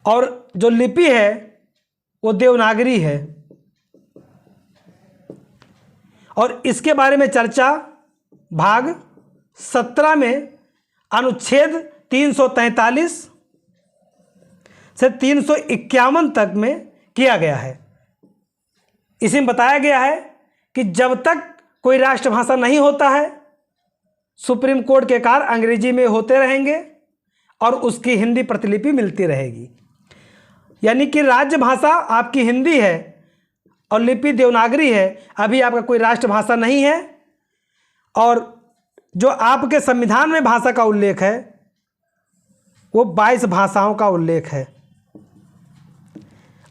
और जो लिपि है वो देवनागरी है। और इसके बारे में चर्चा भाग 17 में अनुच्छेद 343 से 351 तक में किया गया है। इसमें बताया गया है कि जब तक कोई राष्ट्रभाषा नहीं होता है सुप्रीम कोर्ट के कार्य अंग्रेजी में होते रहेंगे और उसकी हिंदी प्रतिलिपि मिलती रहेगी। यानी कि राज्य भाषा आपकी हिंदी है और लिपि देवनागरी है, अभी आपका कोई राष्ट्रभाषा नहीं है। और जो आपके संविधान में भाषा का उल्लेख है वो 22 भाषाओं का उल्लेख है।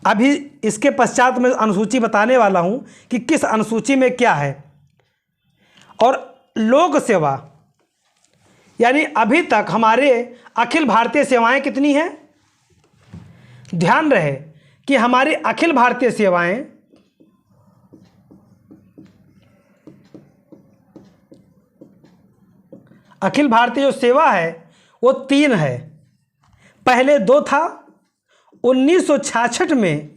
अभी इसके पश्चात मैं अनुसूची बताने वाला हूं कि किस अनुसूची में क्या है। और लोक सेवा, यानी अभी तक हमारे अखिल भारतीय सेवाएं कितनी हैं? ध्यान रहे कि हमारी अखिल भारतीय सेवाएं अखिल भारतीय जो सेवा है वो 3 है। पहले 2 था, 1966 में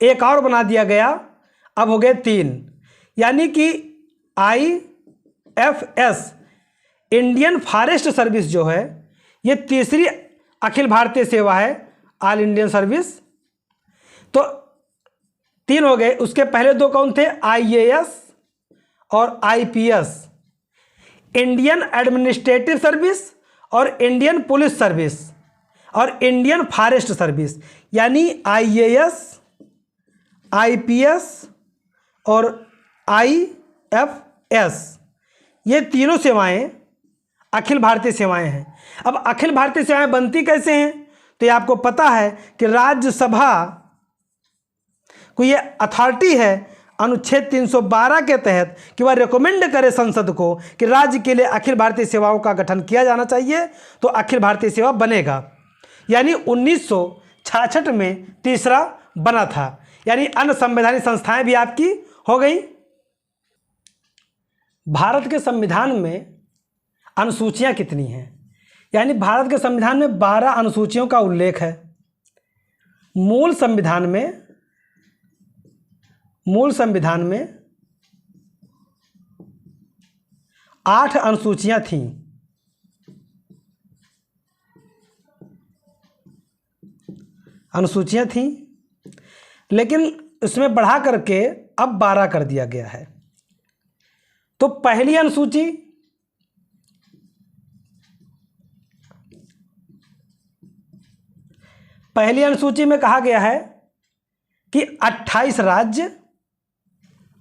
एक और बना दिया गया, अब हो गए 3। यानी कि IFS इंडियन फॉरेस्ट सर्विस जो है ये तीसरी अखिल भारतीय सेवा है, ऑल इंडियन सर्विस। तो 3 हो गए। उसके पहले 2 कौन थे? IAS और IPS, इंडियन एडमिनिस्ट्रेटिव सर्विस और इंडियन पुलिस सर्विस और इंडियन फॉरेस्ट सर्विस। यानी IAS, IPS और IFS ये तीनों सेवाएं अखिल भारतीय सेवाएं हैं। अब अखिल भारतीय सेवाएं बनती कैसे हैं? तो ये आपको पता है कि राज्यसभा को ये अथॉरिटी है अनुच्छेद 312 के तहत कि वह रिकमेंड करे संसद को कि राज्य के लिए अखिल भारतीय सेवाओं का गठन किया जाना चाहिए, तो अखिल भारतीय सेवा बनेगा। यानी 1966 में तीसरा बना था। यानी अन्य संवैधानिक संस्थाएं भी आपकी हो गई। भारत के संविधान में अनुसूचियां कितनी हैं? यानी भारत के संविधान में 12 अनुसूचियों का उल्लेख है। मूल संविधान में 8 अनुसूचियां थीं। लेकिन इसमें बढ़ा करके अब 12 कर दिया गया है। तो पहली अनुसूची में कहा गया है कि 28 राज्य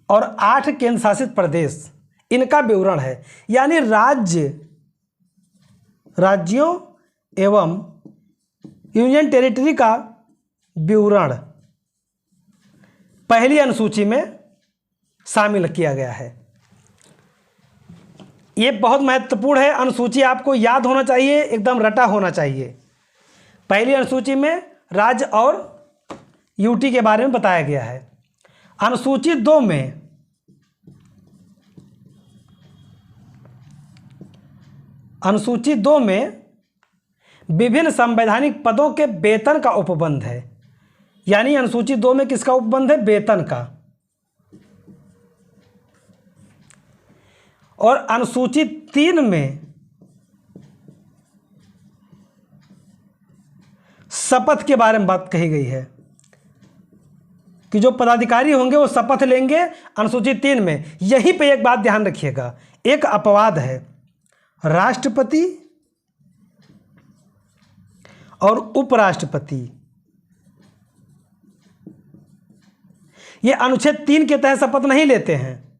और 8 केंद्र शासित प्रदेश, इनका विवरण है। यानी राज्यों एवं यूनियन टेरिटरी का विवरण पहली अनुसूची में शामिल किया गया है। ये बहुत महत्वपूर्ण है। अनुसूची आपको याद होना चाहिए, एकदम रटा होना चाहिए। पहली अनुसूची में राज्य और यूटी के बारे में बताया गया है। अनुसूची 2 में विभिन्न संवैधानिक पदों के वेतन का उपबंध है। यानी अनुसूची 2 में किसका उपबंध है? वेतन का। और अनुसूची 3 में शपथ के बारे में बात कही गई है कि जो पदाधिकारी होंगे वो शपथ लेंगे। अनुसूची 3 में यहीं पे एक बात ध्यान रखिएगा, एक अपवाद है, राष्ट्रपति और उपराष्ट्रपति ये अनुच्छेद 3 के तहत शपथ नहीं लेते हैं।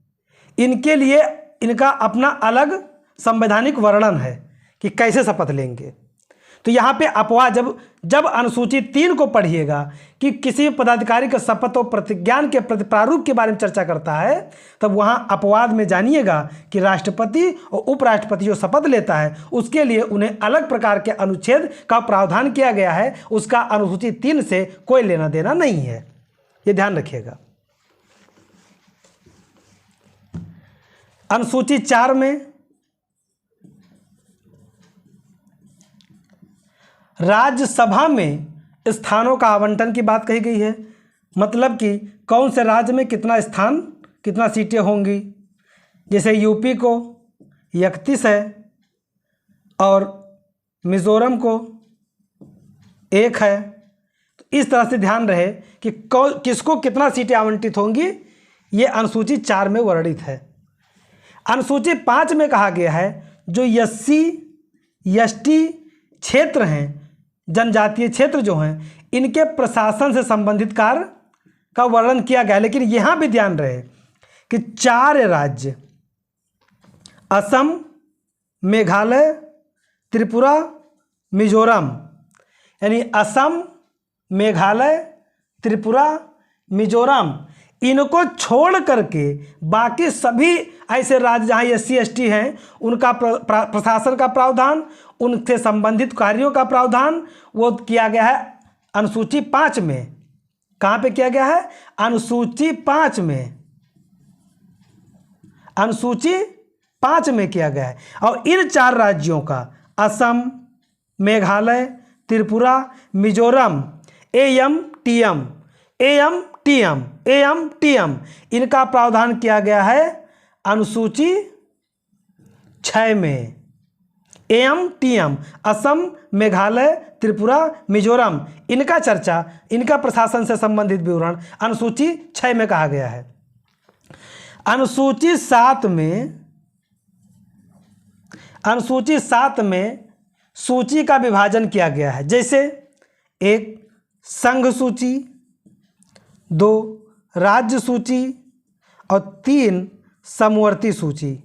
इनके लिए इनका अपना अलग संवैधानिक वर्णन है कि कैसे शपथ लेंगे। तो यहाँ पे अपवाद, जब अनुसूची 3 को पढ़िएगा कि किसी पदाधिकारी का शपथ और प्रतिज्ञान के प्रति प्रारूप के बारे में चर्चा करता है, तब वहाँ अपवाद में जानिएगा कि राष्ट्रपति और उपराष्ट्रपति जो शपथ लेता है उसके लिए उन्हें अलग प्रकार के अनुच्छेद का प्रावधान किया गया है। उसका अनुसूची 3 से कोई लेना देना नहीं है, ये ध्यान रखिएगा। अनुसूची 4 में राज्यसभा में स्थानों का आवंटन की बात कही गई है। मतलब कि कौन से राज्य में कितना स्थान, कितना सीटें होंगी। जैसे यूपी को 31 है और मिज़ोरम को 1 है। तो इस तरह से ध्यान रहे कि किसको कितना सीटें आवंटित होंगी, ये अनुसूची 4 में वर्णित है। अनुसूची 5 में कहा गया है जो SC ST क्षेत्र हैं, जनजातीय क्षेत्र जो हैं, इनके प्रशासन से संबंधित कार्य का वर्णन किया गया। लेकिन यहाँ भी ध्यान रहे कि 4 राज्य असम, मेघालय, त्रिपुरा, मिजोरम, यानी असम, मेघालय, त्रिपुरा, मिजोरम, इनको छोड़ करके बाकी सभी ऐसे राज्य जहाँ SC ST हैं उनका प्रशासन का प्रावधान, उनसे संबंधित कार्यों का प्रावधान वो किया गया है अनुसूची 5 में। कहाँ पे किया गया है? अनुसूची 5 में। अनुसूची 5 में किया गया है। और इन 4 राज्यों का असम, मेघालय, त्रिपुरा, मिजोरम, AMTM, इनका प्रावधान किया गया है अनुसूची 6 में। AMTM, असम, मेघालय, त्रिपुरा, मिजोरम, इनका चर्चा, इनका प्रशासन से संबंधित विवरण अनुसूची 6 में कहा गया है। अनुसूची 7 में सूची का विभाजन किया गया है, जैसे 1 संघ सूची, 2 राज्य सूची और 3 समवर्ती सूची।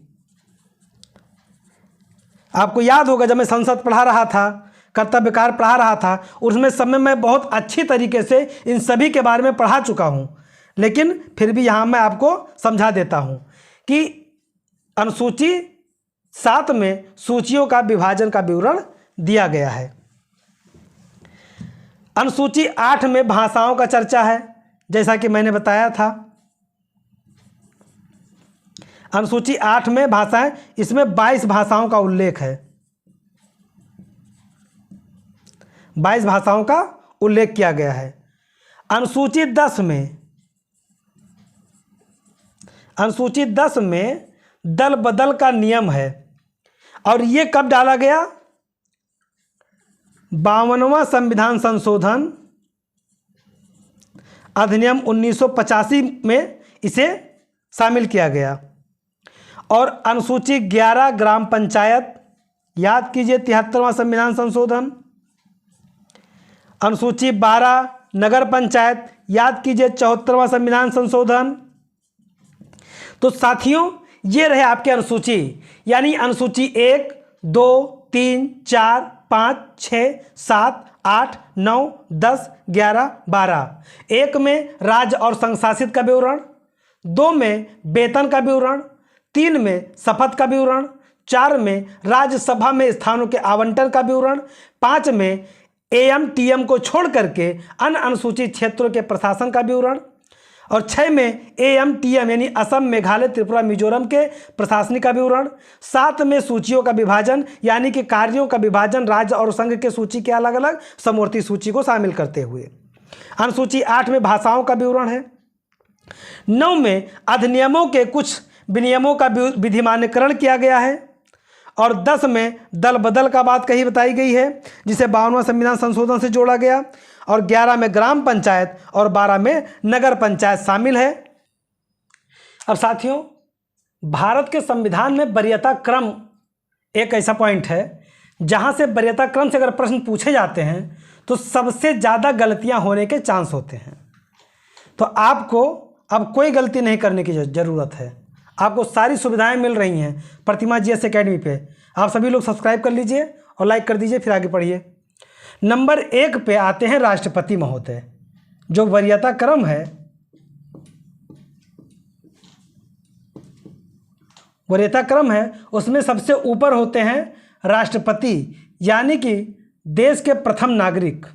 आपको याद होगा जब मैं संसद पढ़ा रहा था, कर्तव्य कार्य पढ़ा रहा था, उसमें समय मैं बहुत अच्छी तरीके से इन सभी के बारे में पढ़ा चुका हूं, लेकिन फिर भी यहाँ मैं आपको समझा देता हूं कि अनुसूची 7 में सूचियों का विभाजन का विवरण दिया गया है। अनुसूची 8 में भाषाओं का चर्चा है, जैसा कि मैंने बताया था। अनुसूची 8 में भाषाएं, इसमें 22 भाषाओं का उल्लेख है। 22 भाषाओं का उल्लेख किया गया है। अनुसूची 10 में दल बदल का नियम है, और ये कब डाला गया? 52वां संविधान संशोधन अधिनियम 1985 में इसे शामिल किया गया। और अनुसूची 11 ग्राम पंचायत, याद कीजिए 73वां संविधान संशोधन। अनुसूची 12 नगर पंचायत, याद कीजिए 74वां संविधान संशोधन। तो साथियों, ये रहे आपके अनुसूची, यानी अनुसूची 1, 2, 3, 4, 5, 6, 7, 8, 9, 10, 11, 12। 1 में राज्य और संघ शासित का विवरण, 2 में वेतन का विवरण, 3 में शपथ का विवरण, 4 में राज्यसभा में स्थानों के आवंटन का विवरण, 5 में AMTM को छोड़ करके अन्य अनुसूचित क्षेत्रों के प्रशासन का विवरण, और 6 में AMTM यानी असम, मेघालय, त्रिपुरा, मिजोरम के प्रशासनिक का विवरण। 7 में सूचियों का विभाजन यानी कि कार्यों का विभाजन राज्य और संघ के सूची के अलग अलग समवर्ती सूची को शामिल करते हुए। अनुसूची 8 में भाषाओं का विवरण है। 9 में अधिनियमों के कुछ विनियमों का विधिमान्यकरण किया गया है, और 10 में दल बदल का बात कही बताई गई है, जिसे 52वां संविधान संशोधन से जोड़ा गया, और 11 में ग्राम पंचायत और 12 में नगर पंचायत शामिल है। अब साथियों, भारत के संविधान में वरीयता क्रम एक ऐसा पॉइंट है जहां से वरीयता क्रम से अगर प्रश्न पूछे जाते हैं तो सबसे ज़्यादा गलतियां होने के चांस होते हैं। तो आपको अब कोई गलती नहीं करने की ज़रूरत है। आपको सारी सुविधाएं मिल रही हैं प्रतिमा GS एकेडमी पे। आप सभी लोग सब्सक्राइब कर लीजिए और लाइक कर दीजिए, फिर आगे पढ़िए। नंबर 1 पे आते हैं राष्ट्रपति महोदय। जो वरीयता क्रम है, वरीयता क्रम है, उसमें सबसे ऊपर होते हैं राष्ट्रपति, यानी कि देश के प्रथम नागरिक।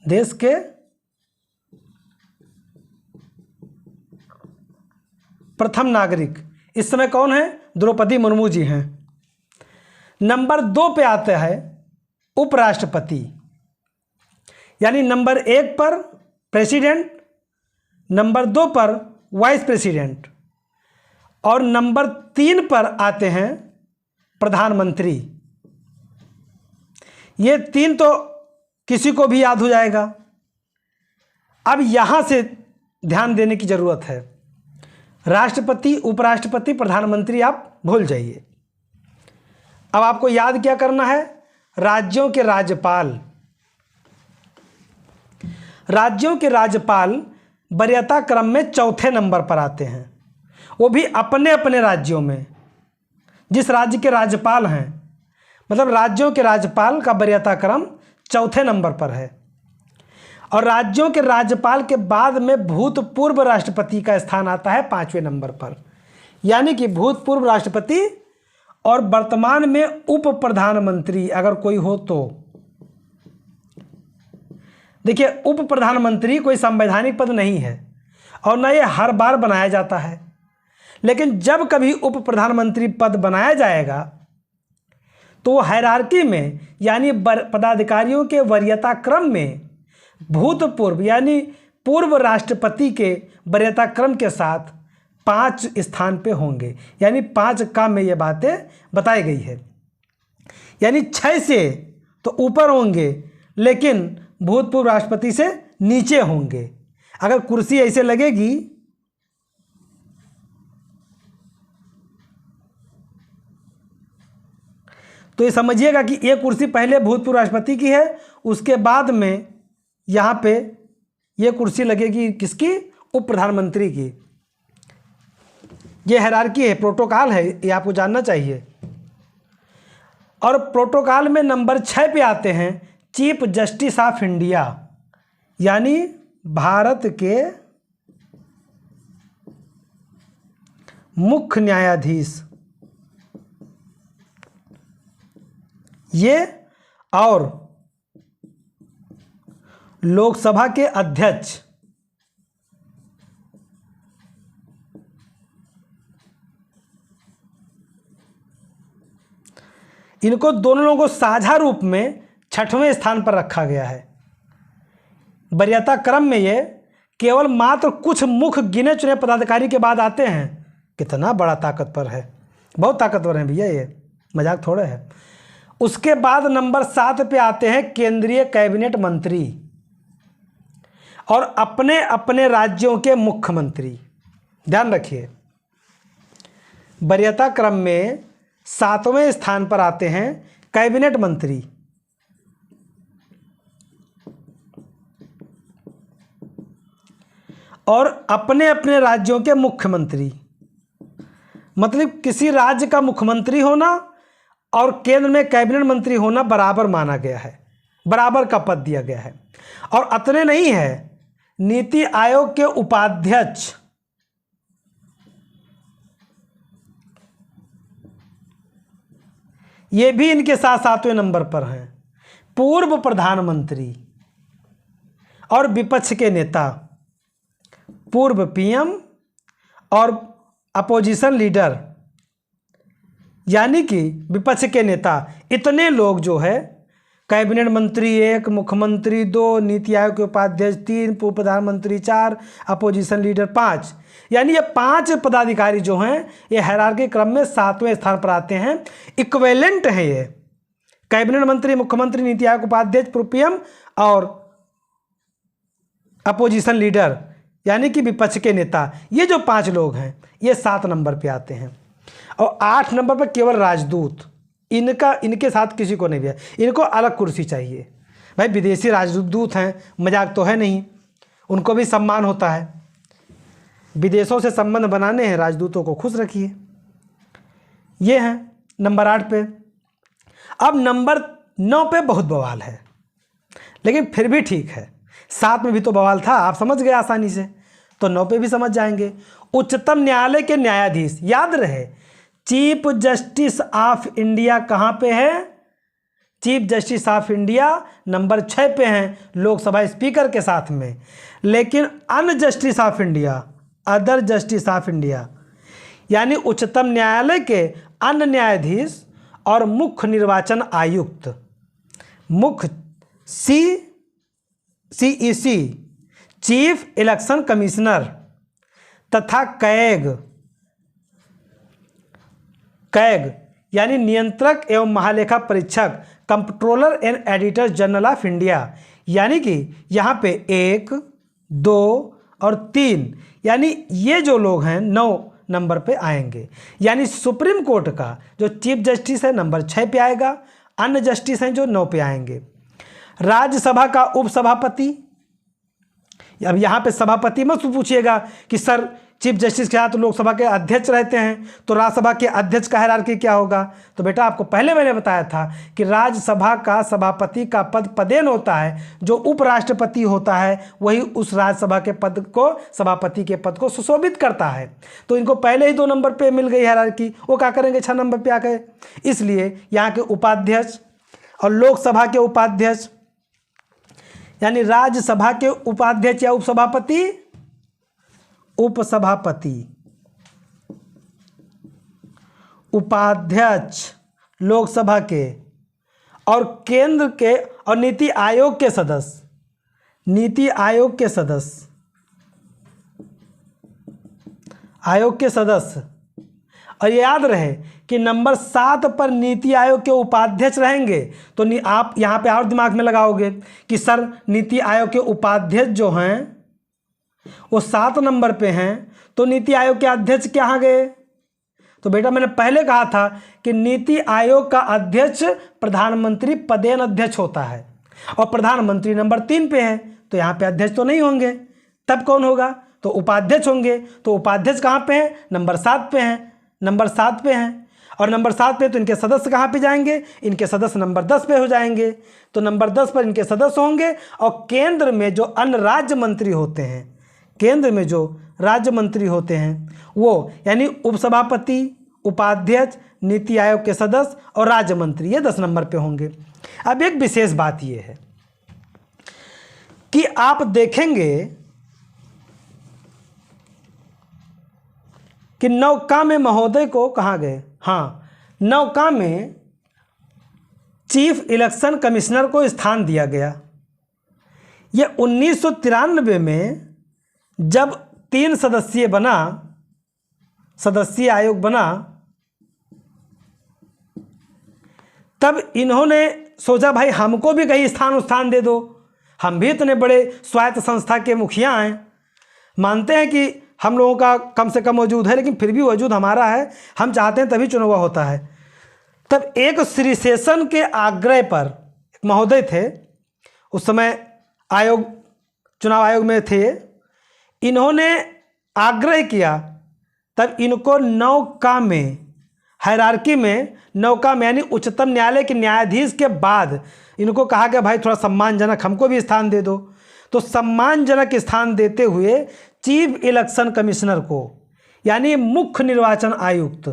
देश के प्रथम नागरिक इस समय कौन है? द्रौपदी मुर्मू जी हैं। नंबर 2 पे आता है उपराष्ट्रपति, यानी नंबर 1 पर प्रेसिडेंट, नंबर 2 पर वाइस प्रेसिडेंट, और नंबर 3 पर आते हैं प्रधानमंत्री। ये 3 तो किसी को भी याद हो जाएगा। अब यहाँ से ध्यान देने की ज़रूरत है। राष्ट्रपति, उपराष्ट्रपति, प्रधानमंत्री आप भूल जाइए। अब आपको याद क्या करना है? राज्यों के राज्यपाल। राज्यों के राज्यपाल वरीयता क्रम में 4थे नंबर पर आते हैं, वो भी अपने अपने राज्यों में। जिस राज्य के राज्यपाल हैं, मतलब राज्यों के राज्यपाल का वरीयता क्रम 4थे नंबर पर है। और राज्यों के राज्यपाल के बाद में भूतपूर्व राष्ट्रपति का स्थान आता है 5वें नंबर पर, यानी कि भूतपूर्व राष्ट्रपति और वर्तमान में उप प्रधानमंत्री अगर कोई हो तो। देखिए, उप प्रधानमंत्री कोई संवैधानिक पद नहीं है और न ये हर बार बनाया जाता है, लेकिन जब कभी उप प्रधानमंत्री पद बनाया जाएगा तो वो हायरार्की में यानी पदाधिकारियों के वरीयता क्रम में भूतपूर्व यानी पूर्व राष्ट्रपति के वरीयता क्रम के साथ 5 स्थान पे होंगे, यानी 5 का में ये बातें बताई गई है। यानी 6 से तो ऊपर होंगे लेकिन भूतपूर्व राष्ट्रपति से नीचे होंगे। अगर कुर्सी ऐसे लगेगी तो ये समझिएगा कि ये कुर्सी पहले भूतपूर्व राष्ट्रपति की है, उसके बाद में यहाँ पे ये कुर्सी लगेगी किसकी, उप प्रधानमंत्री की। ये हायरार्की है, प्रोटोकॉल है, ये आपको जानना चाहिए। और प्रोटोकॉल में नंबर 6 पे आते हैं चीफ जस्टिस ऑफ इंडिया, यानी भारत के मुख्य न्यायाधीश। ये और लोकसभा के अध्यक्ष, इनको दोनों लोगों को साझा रूप में 6वें स्थान पर रखा गया है। वरीयता क्रम में ये केवल मात्र कुछ मुख्य गिने चुने पदाधिकारी के बाद आते हैं। कितना बड़ा ताकतवर है, बहुत ताकतवर है भैया, ये मजाक थोड़े है। उसके बाद नंबर 7 पे आते हैं केंद्रीय कैबिनेट मंत्री और अपने अपने राज्यों के मुख्यमंत्री। ध्यान रखिए, वरीयता क्रम में 7वें स्थान पर आते हैं कैबिनेट मंत्री। और अपने अपने राज्यों के मुख्यमंत्री, मतलब किसी राज्य का मुख्यमंत्री होना और केंद्र में कैबिनेट मंत्री होना बराबर माना गया है, बराबर का पद दिया गया है। और अतने नहीं है, नीति आयोग के उपाध्यक्ष, ये भी इनके साथ 7वें नंबर पर हैं। पूर्व प्रधानमंत्री और विपक्ष के नेता, पूर्व पीएम और अपोजिशन लीडर, यानी कि विपक्ष के नेता, इतने लोग जो है, कैबिनेट मंत्री 1, मुख्यमंत्री 2, नीति आयोग के उपाध्यक्ष 3, पूर्व प्रधानमंत्री 4, अपोजिशन लीडर 5, यानी ये 5 पदाधिकारी जो हैं ये हायरार्की क्रम में 7वें स्थान पर आते हैं। इक्विवेलेंट है ये, कैबिनेट मंत्री, मुख्यमंत्री, नीति आयोग उपाध्यक्ष, पूर्व पीएम और अपोजिशन लीडर यानी कि विपक्ष के नेता, ये जो 5 लोग हैं ये 7 नंबर पे आते हैं। और 8 नंबर पर केवल राजदूत, इनके साथ किसी को नहीं दिया, इनको अलग कुर्सी चाहिए। भाई विदेशी राजदूत हैं, मजाक तो है नहीं, उनको भी सम्मान होता है। विदेशों से संबंध बनाने हैं, राजदूतों को खुश रखिए। ये हैं नंबर 8 पे। अब नंबर 9 पे बहुत बवाल है, लेकिन फिर भी ठीक है। 7 में भी तो बवाल था, आप समझ गए आसानी से, तो 9 पे भी समझ जाएंगे। उच्चतम न्यायालय के न्यायाधीश, याद रहे चीफ जस्टिस ऑफ इंडिया कहाँ पे है, chief justice of India number 6 पे हैं लोकसभा स्पीकर के साथ में। लेकिन अन justice of India, other justice of India, यानी उच्चतम न्यायालय के अन्य न्यायाधीश और मुख्य निर्वाचन आयुक्त, मुख्य CEC चीफ इलेक्शन कमिश्नर तथा कैग यानी नियंत्रक एवं महालेखा परीक्षक, controller and auditor general of India, यानी कि यहाँ पे 1, 2 और 3, यानी ये जो लोग हैं 9 नंबर पे आएंगे। यानी सुप्रीम कोर्ट का जो चीफ जस्टिस है नंबर 6 पे आएगा, अन्य जस्टिस हैं जो 9 पे आएंगे। राज्यसभा का उपसभापति, अब यहाँ पे सभापति मत पूछिएगा कि सर चीफ जस्टिस के साथ लोकसभा के अध्यक्ष रहते हैं तो राज्यसभा के अध्यक्ष का हायरार्की क्या होगा। तो बेटा आपको पहले मैंने बताया था कि राज्यसभा का सभापति का पद पदेन होता है, जो उपराष्ट्रपति होता है वही उस राज्यसभा के पद को, सभापति के पद को सुशोभित करता है। तो इनको पहले ही 2 नंबर पे मिल गई हायरार्की, वो क्या करेंगे 6 नंबर पे आके। इसलिए यहाँ के उपाध्यक्ष और लोकसभा के उपाध्यक्ष, यानी राज्यसभा के उपाध्यक्ष या उपसभापति, उपाध्यक्ष, लोकसभा के और केंद्र के और नीति आयोग के सदस्य, नीति आयोग के सदस्य, आयोग के सदस्य। और ये याद रहे कि नंबर 7 पर नीति आयोग के उपाध्यक्ष रहेंगे। तो आप यहाँ पे और दिमाग में लगाओगे कि सर नीति आयोग के उपाध्यक्ष जो हैं वो 7 नंबर पे हैं, तो नीति आयोग के अध्यक्ष कहाँ गए? तो बेटा मैंने पहले कहा था कि नीति आयोग का अध्यक्ष प्रधानमंत्री पदेन अध्यक्ष होता है और प्रधानमंत्री नंबर 3 पे है, तो यहाँ पे अध्यक्ष तो नहीं होंगे। तब कौन होगा? तो उपाध्यक्ष होंगे। तो उपाध्यक्ष कहाँ पे हैं? नंबर 7 पे हैं, नंबर 7 पे हैं। और नंबर 7 पे तो इनके सदस्य कहाँ पे जाएंगे? इनके सदस्य नंबर 10 पे हो जाएंगे। तो नंबर 10 पर इनके सदस्य होंगे। और केंद्र में जो अन्य राज्य मंत्री होते हैं, केंद्र में जो राज्य मंत्री होते हैं वो यानी उपसभापति, उपाध्यक्ष, नीति आयोग के सदस्य और राज्य मंत्री, ये 10 नंबर पे होंगे। अब एक विशेष बात ये है कि आप देखेंगे कि नौका में महोदय को कहाँ गए? हाँ, नौका में चीफ इलेक्शन कमिश्नर को स्थान दिया गया। ये 1993 में जब 3 सदस्यीय आयोग बना, तब इन्होंने सोचा भाई हमको भी कहीं स्थान दे दो, हम भी इतने बड़े स्वायत्त संस्था के मुखिया हैं, मानते हैं कि हम लोगों का कम से कम वजूद है, लेकिन फिर भी वजूद हमारा है, हम चाहते हैं तभी चुनाव होता है। तब एक श्री शेषन के आग्रह पर, एक महोदय थे उस समय आयोग, चुनाव आयोग में थे, इन्होंने आग्रह किया, तब इनको नौका में, हायरार्की में, नौका में यानी उच्चतम न्यायालय के न्यायाधीश के बाद इनको कहा गया भाई थोड़ा सम्मानजनक हमको भी स्थान दे दो। तो सम्मानजनक स्थान देते हुए चीफ इलेक्शन कमिश्नर को यानी मुख्य निर्वाचन आयुक्त,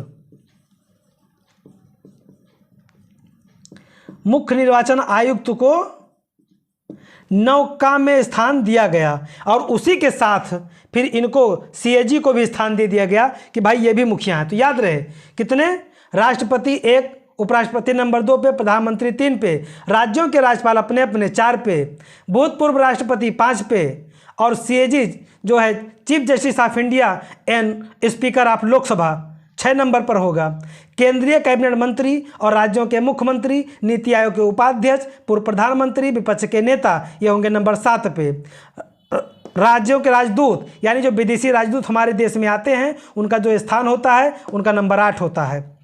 मुख्य निर्वाचन आयुक्त को नौका में स्थान दिया गया। और उसी के साथ फिर इनको सीएजी को भी स्थान दे दिया गया कि भाई ये भी मुखिया हैं। तो याद रहे कितने? राष्ट्रपति 1, उपराष्ट्रपति नंबर 2 पे, प्रधानमंत्री 3 पे, राज्यों के राज्यपाल अपने अपने 4 पे, भूतपूर्व राष्ट्रपति 5 पे, और सीएजी जो है chief justice of India and speaker of Lok Sabha 6 number पर होगा। केंद्रीय कैबिनेट मंत्री और राज्यों के मुख्यमंत्री, नीति आयोग के उपाध्यक्ष, पूर्व प्रधानमंत्री, विपक्ष के नेता, ये होंगे नंबर 7 पे। राज्यों के राजदूत यानी जो विदेशी राजदूत हमारे देश में आते हैं उनका जो स्थान होता है उनका नंबर 8 होता है।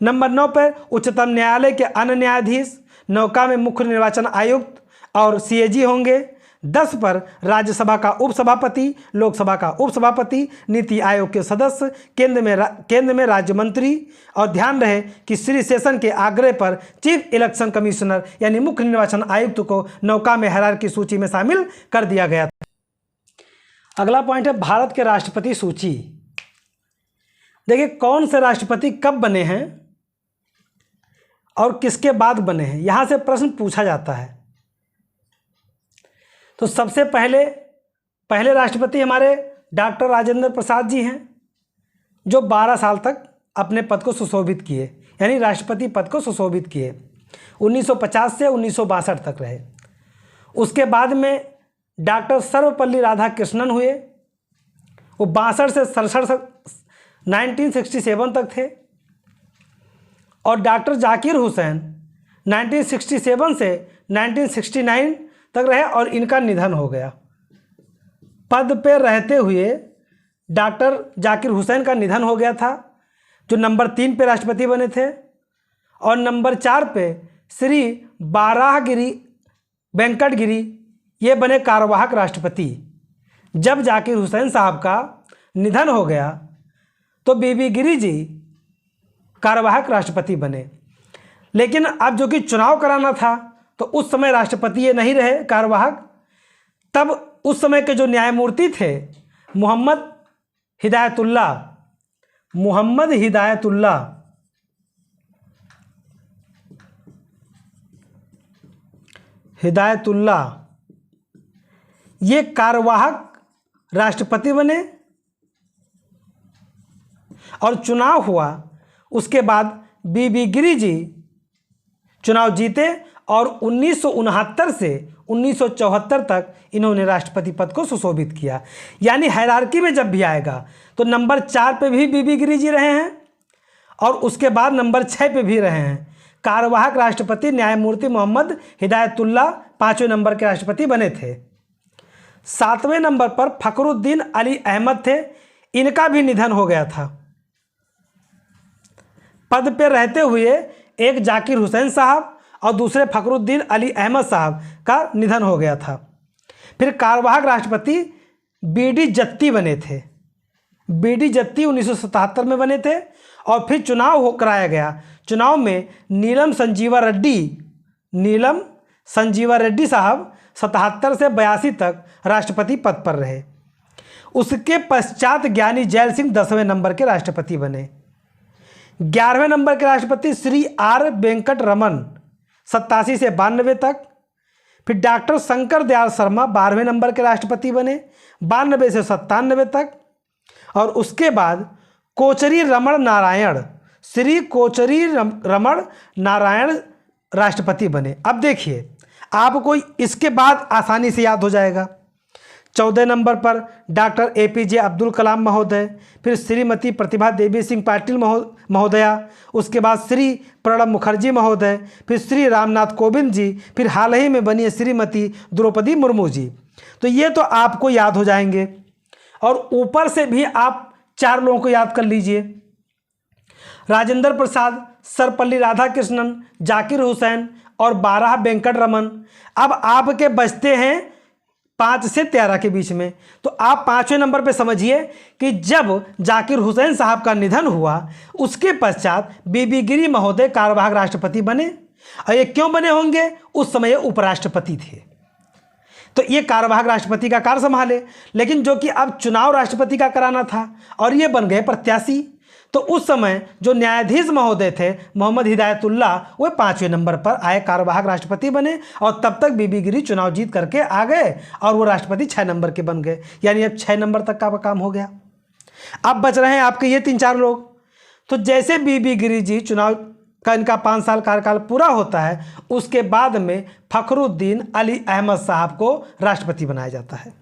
नंबर 9 पर उच्चतम न्यायालय के अन्य न्यायाधीश, नौका में मुख्य निर्वाचन आयुक्त और सीएजी होंगे। 10 पर राज्यसभा का उपसभापति, लोकसभा का उपसभापति, नीति आयोग के सदस्य, केंद्र में राज्य मंत्री। और ध्यान रहे कि श्री शेषन के आग्रह पर चीफ इलेक्शन कमिश्नर यानी मुख्य निर्वाचन आयुक्त को नौका में हायरार्की की सूची में शामिल कर दिया गया। अगला पॉइंट है भारत के राष्ट्रपति सूची। देखिए कौन से राष्ट्रपति कब बने हैं और किसके बाद बने हैं, यहां से प्रश्न पूछा जाता है। तो सबसे पहले राष्ट्रपति हमारे डॉक्टर राजेंद्र प्रसाद जी हैं, जो 12 साल तक अपने पद को सुशोभित किए, यानी राष्ट्रपति पद को सुशोभित किए। 1950 से 1962 तक रहे। उसके बाद में डॉक्टर सर्वपल्ली राधाकृष्णन हुए, वो 62 से 1967 तक थे। और डॉक्टर जाकिर हुसैन 1967 से 1969 तक रहे और इनका निधन हो गया। पद पे रहते हुए डॉक्टर जाकिर हुसैन का निधन हो गया था, जो नंबर 3 पे राष्ट्रपति बने थे। और नंबर 4 पे श्री बाराहगिरी वेंकटगिरी ये बने कार्यवाहक राष्ट्रपति। जब जाकिर हुसैन साहब का निधन हो गया तो बीबी गिरी जी कार्यवाहक राष्ट्रपति बने। लेकिन अब जो कि चुनाव कराना था तो उस समय राष्ट्रपति ये नहीं रहे कार्यवाहक। तब उस समय के जो न्यायमूर्ति थे मोहम्मद हिदायतुल्लाह ये कार्यवाहक राष्ट्रपति बने। और चुनाव हुआ, उसके बाद बीबी गिरी जी चुनाव जीते और 1969 से 1974 तक इन्होंने राष्ट्रपति पद को सुशोभित किया। यानी हायरार्की में जब भी आएगा तो नंबर 4 पे भी बीबी गिरी जी रहे हैं और उसके बाद नंबर 6 पे भी रहे हैं। कार्यवाहक राष्ट्रपति न्यायमूर्ति मोहम्मद हिदायतुल्ला 5वें नंबर के राष्ट्रपति बने थे। 7वें नंबर पर फखरुद्दीन अली अहमद थे, इनका भी निधन हो गया था। पद पे रहते हुए एक जाकिर हुसैन साहब और दूसरे फखरुद्दीन अली अहमद साहब का निधन हो गया था। फिर कार्यवाहक राष्ट्रपति बीडी जत्ती बने थे। बीडी जत्ती 1977 में बने थे और फिर चुनाव कराया गया। चुनाव में नीलम संजीवा रेड्डी साहब 77 से 82 तक राष्ट्रपति पद पर रहे। उसके पश्चात ज्ञानी जैल सिंह 10वें नंबर के राष्ट्रपति बने। 11वें नंबर के राष्ट्रपति श्री आर वेंकट रमन 87 से 92 तक। फिर डॉक्टर शंकर दयाल शर्मा 12वें नंबर के राष्ट्रपति बने 92 से 97 तक। और उसके बाद कोचरी रमण नारायण, श्री कोचरी रमण नारायण राष्ट्रपति बने। अब देखिए आपको इसके बाद आसानी से याद हो जाएगा। 14 नंबर पर डॉक्टर APJ अब्दुल कलाम महोदय, फिर श्रीमती प्रतिभा देवी सिंह पाटिल महोदया, उसके बाद श्री प्रणब मुखर्जी महोदय, फिर श्री रामनाथ कोविंद जी, फिर हाल ही में बनी है श्रीमती द्रौपदी मुर्मू जी। तो ये तो आपको याद हो जाएंगे और ऊपर से भी आप 4 लोगों को याद कर लीजिए। राजेंद्र प्रसाद, सर्वपल्ली राधाकृष्णन, जाकिर हुसैन और 12 वेंकट रमन। अब आपके बचते हैं 5 से 13 के बीच में। तो आप 5वें नंबर पे समझिए कि जब जाकिर हुसैन साहब का निधन हुआ उसके पश्चात बीबी गिरी महोदय कार्यवाहक राष्ट्रपति बने। और ये क्यों बने होंगे? उस समय उपराष्ट्रपति थे तो ये कार्यवाहक राष्ट्रपति का कार्य संभाले, लेकिन जो कि अब चुनाव राष्ट्रपति का कराना था और ये बन गए प्रत्याशी। तो उस समय जो न्यायाधीश महोदय थे मोहम्मद हिदायतुल्ला, वो 5वें नंबर पर आए, कार्यवाहक राष्ट्रपति बने और तब तक बीबी गिरी चुनाव जीत करके आ गए और वो राष्ट्रपति 6 नंबर के बन गए। यानी अब 6 नंबर तक का काम हो गया। अब बच रहे हैं आपके ये 3-4 लोग। तो जैसे बीबी गिरी जी चुनाव का इनका 5 साल कार्यकाल पूरा होता है, उसके बाद में फखरुद्दीन अली अहमद साहब को राष्ट्रपति बनाया जाता है।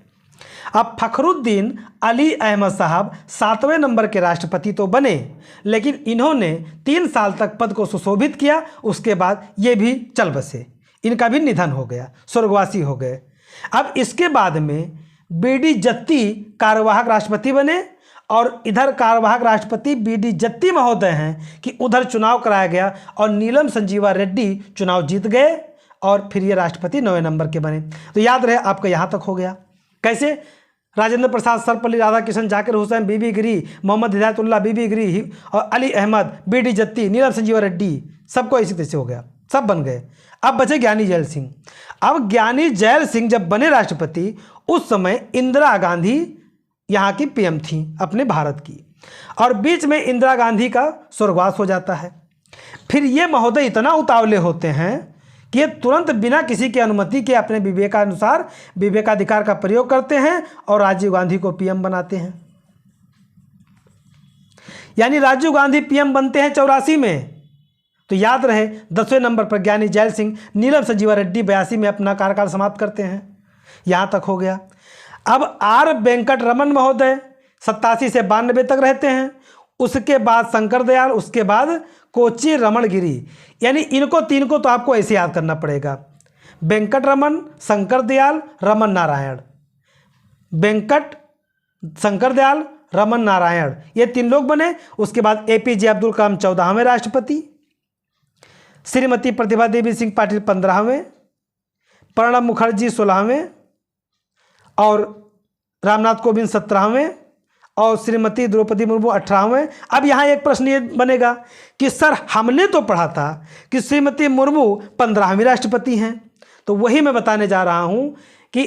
अब फखरुद्दीन अली अहमद साहब 7वें नंबर के राष्ट्रपति तो बने, लेकिन इन्होंने 3 साल तक पद को सुशोभित किया। उसके बाद ये भी चल बसे, इनका भी निधन हो गया, स्वर्गवासी हो गए। अब इसके बाद में बीडी जत्ती कार्यवाहक राष्ट्रपति बने और इधर कार्यवाहक राष्ट्रपति बीडी जत्ती महोदय हैं कि उधर चुनाव कराया गया और नीलम संजीवा रेड्डी चुनाव जीत गए और फिर ये राष्ट्रपति 9वें नंबर के बने। तो याद रहे आपका यहाँ तक हो गया। कैसे? राजेंद्र प्रसाद, सर्वपल्ली राधाकृष्णन, जाकिर हुसैन, बीबी गिरी, मोहम्मद हिदायतुल्ला, बीबी गिरी और अली अहमद, बीडी जत्ती, नीलम संजीवा रेड्डी, सबको इसी तरह से हो गया, सब बन गए। अब बचे ज्ञानी जैल सिंह। अब ज्ञानी जैल सिंह जब बने राष्ट्रपति उस समय इंदिरा गांधी यहाँ की PM थी अपने भारत की, और बीच में इंदिरा गांधी का स्वर्गवास हो जाता है। फिर ये महोदय इतना उतावले होते हैं कि ये तुरंत बिना किसी की अनुमति के अपने विवेकानुसार विवेकाधिकार का प्रयोग करते हैं और राजीव गांधी को PM बनाते हैं। यानी राजीव गांधी PM बनते हैं 84 में। तो याद रहे 10वें नंबर पर ज्ञानी जैल सिंह, नीलम संजीवा रेड्डी 82 में अपना कार्यकाल समाप्त करते हैं। यहाँ तक हो गया। अब R वेंकट रमन महोदय 87 से 92 तक रहते हैं। उसके बाद शंकर दयाल, उसके बाद कोची रमण गिरी। यानी इनको 3 को तो आपको ऐसे याद करना पड़ेगा, वेंकट रमन, शंकर दयाल, रमन नारायण। वेंकट, शंकर दयाल, रमन नारायण, ये 3 लोग बने। उसके बाद APJ अब्दुल कलाम 14वें राष्ट्रपति, श्रीमती प्रतिभा देवी सिंह पाटिल 15वें, प्रणब मुखर्जी 16वें और रामनाथ कोविंद 17वें और श्रीमती द्रौपदी मुर्मू 18वें। अब यहाँ एक प्रश्न ये बनेगा कि सर हमने तो पढ़ा था कि श्रीमती मुर्मू 15वीं राष्ट्रपति हैं। तो वही मैं बताने जा रहा हूँ कि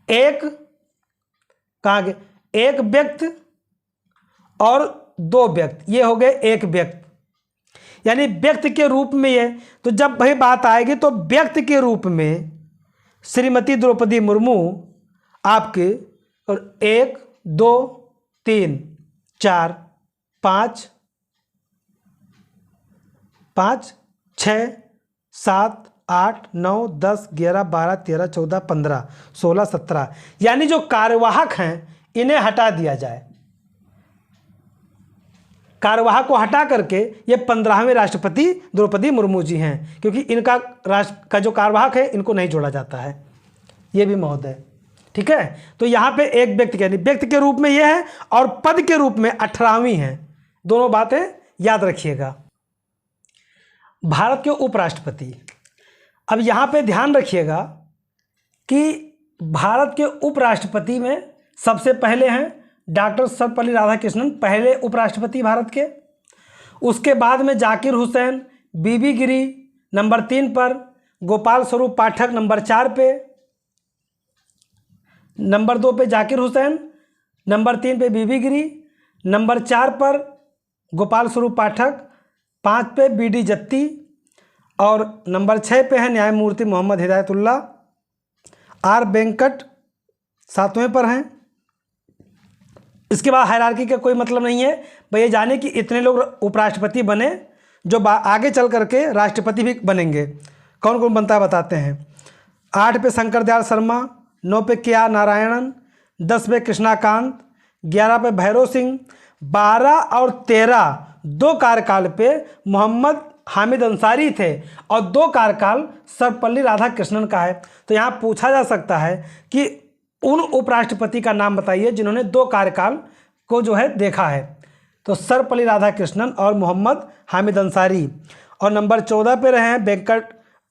एक व्यक्ति और 2 व्यक्ति, ये हो गए एक व्यक्ति, यानी व्यक्ति के रूप में ये। तो जब वही बात आएगी तो व्यक्ति के रूप में श्रीमती द्रौपदी मुर्मू आपके और 1 2 3 4 5 6 7, 8, 9, 10, 11, 12, 13, 14, 15, 16, 17, यानी जो कार्यवाहक हैं इन्हें हटा दिया जाए। कार्यवाहक को हटा करके ये 15वें राष्ट्रपति द्रौपदी मुर्मू जी हैं, क्योंकि इनका राष्ट्र का जो कार्यवाहक है इनको नहीं जोड़ा जाता है, ये भी महोदय। ठीक है, तो यहाँ पे एक व्यक्ति के रूप में ये है और पद के रूप में 18वीं है। दोनों बातें याद रखिएगा। भारत के उपराष्ट्रपति, अब यहाँ पे ध्यान रखिएगा कि भारत के उपराष्ट्रपति में सबसे पहले हैं डॉक्टर सर्वपल्ली राधाकृष्णन, पहले उपराष्ट्रपति भारत के। उसके बाद में जाकिर हुसैन, बीबी गिरी नंबर 3 पर, गोपाल स्वरूप पाठक नंबर 4 पे, नंबर 2 पे जाकिर हुसैन, नंबर 3 पे बीबी गिरी, नंबर 4 पर गोपाल स्वरूप पाठक, 5 पे बीडी जत्ती और नंबर 6 पे है न्यायमूर्ति मोहम्मद हिदायतुल्लाह। आर वेंकट 7वें पर हैं। इसके बाद हायरार्की का कोई मतलब नहीं है, भाई ये जाने कि इतने लोग उपराष्ट्रपति बने जो आगे चल करके राष्ट्रपति भी बनेंगे। कौन कौन बनता है बताते हैं। 8 पे शंकर दयाल शर्मा, 9 पे के आर नारायणन, 10 पे कृष्णाकांत, 11 पे भैरव सिंह, 12 और 13 2 कार्यकाल पे मोहम्मद हामिद अंसारी थे और 2 कार्यकाल सर्वपल्ली राधाकृष्णन का है। तो यहाँ पूछा जा सकता है कि उन उपराष्ट्रपति का नाम बताइए जिन्होंने 2 कार्यकाल को जो है देखा है। तो सर्वपल्ली राधाकृष्णन और मोहम्मद हामिद अंसारी। और नंबर 14 पे रहे हैं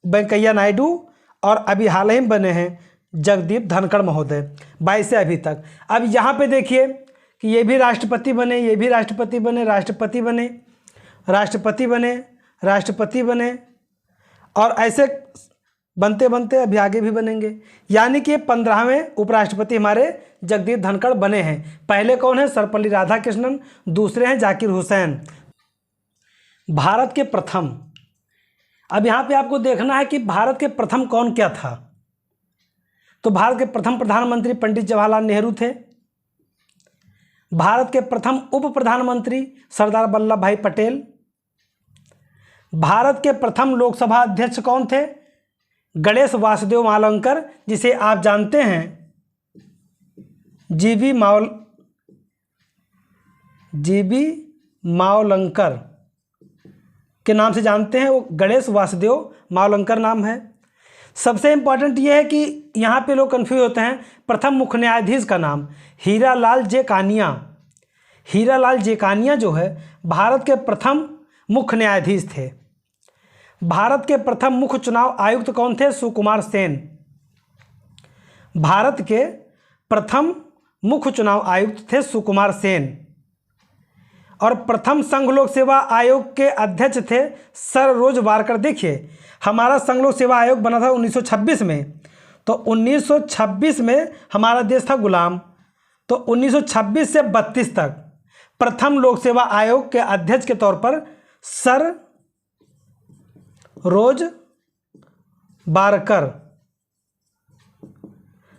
वेंकैया नायडू और अभी हाल ही में बने हैं जगदीप धनखड़ महोदय 22 से अभी तक। अब यहाँ पे देखिए कि ये भी राष्ट्रपति बने, ये भी राष्ट्रपति बने, राष्ट्रपति बने, राष्ट्रपति बने, राष्ट्रपति बने और ऐसे बनते बनते अभी आगे भी बनेंगे। यानी कि 15वें उपराष्ट्रपति हमारे जगदीप धनखड़ बने हैं। पहले कौन है? सर्वपल्ली राधाकृष्णन, दूसरे हैं जाकिर हुसैन। भारत के प्रथम, अब यहाँ पे आपको देखना है कि भारत के प्रथम कौन क्या था। तो भारत के प्रथम प्रधानमंत्री पंडित जवाहरलाल नेहरू थे। भारत के प्रथम उप प्रधानमंत्री सरदार वल्लभ भाई पटेल। भारत के प्रथम लोकसभा अध्यक्ष कौन थे? गणेश वासुदेव मावलंकर, जिसे आप जानते हैं जीबी मावलंकर के नाम से जानते हैं। वो गणेश वासुदेव मावलंकर नाम है। सबसे इम्पॉर्टेंट ये है कि यहाँ पे लोग कन्फ्यूज होते हैं। प्रथम मुख्य न्यायाधीश का नाम हीरालाल जे कानिया। हीरालाल जे कानिया जो है भारत के प्रथम मुख्य न्यायाधीश थे। भारत के प्रथम मुख्य चुनाव आयुक्त कौन थे? सुकुमार सेन। भारत के प्रथम मुख्य चुनाव आयुक्त थे सुकुमार सेन। और प्रथम संघ लोक सेवा आयोग के अध्यक्ष थे सर रोज वारकर। देखिए हमारा संघ लोक सेवा आयोग बना था 1926 में, तो 1926 में हमारा देश था गुलाम। तो 1926 से 32 तक प्रथम लोक सेवा आयोग के अध्यक्ष के तौर पर सर रोज बारकर,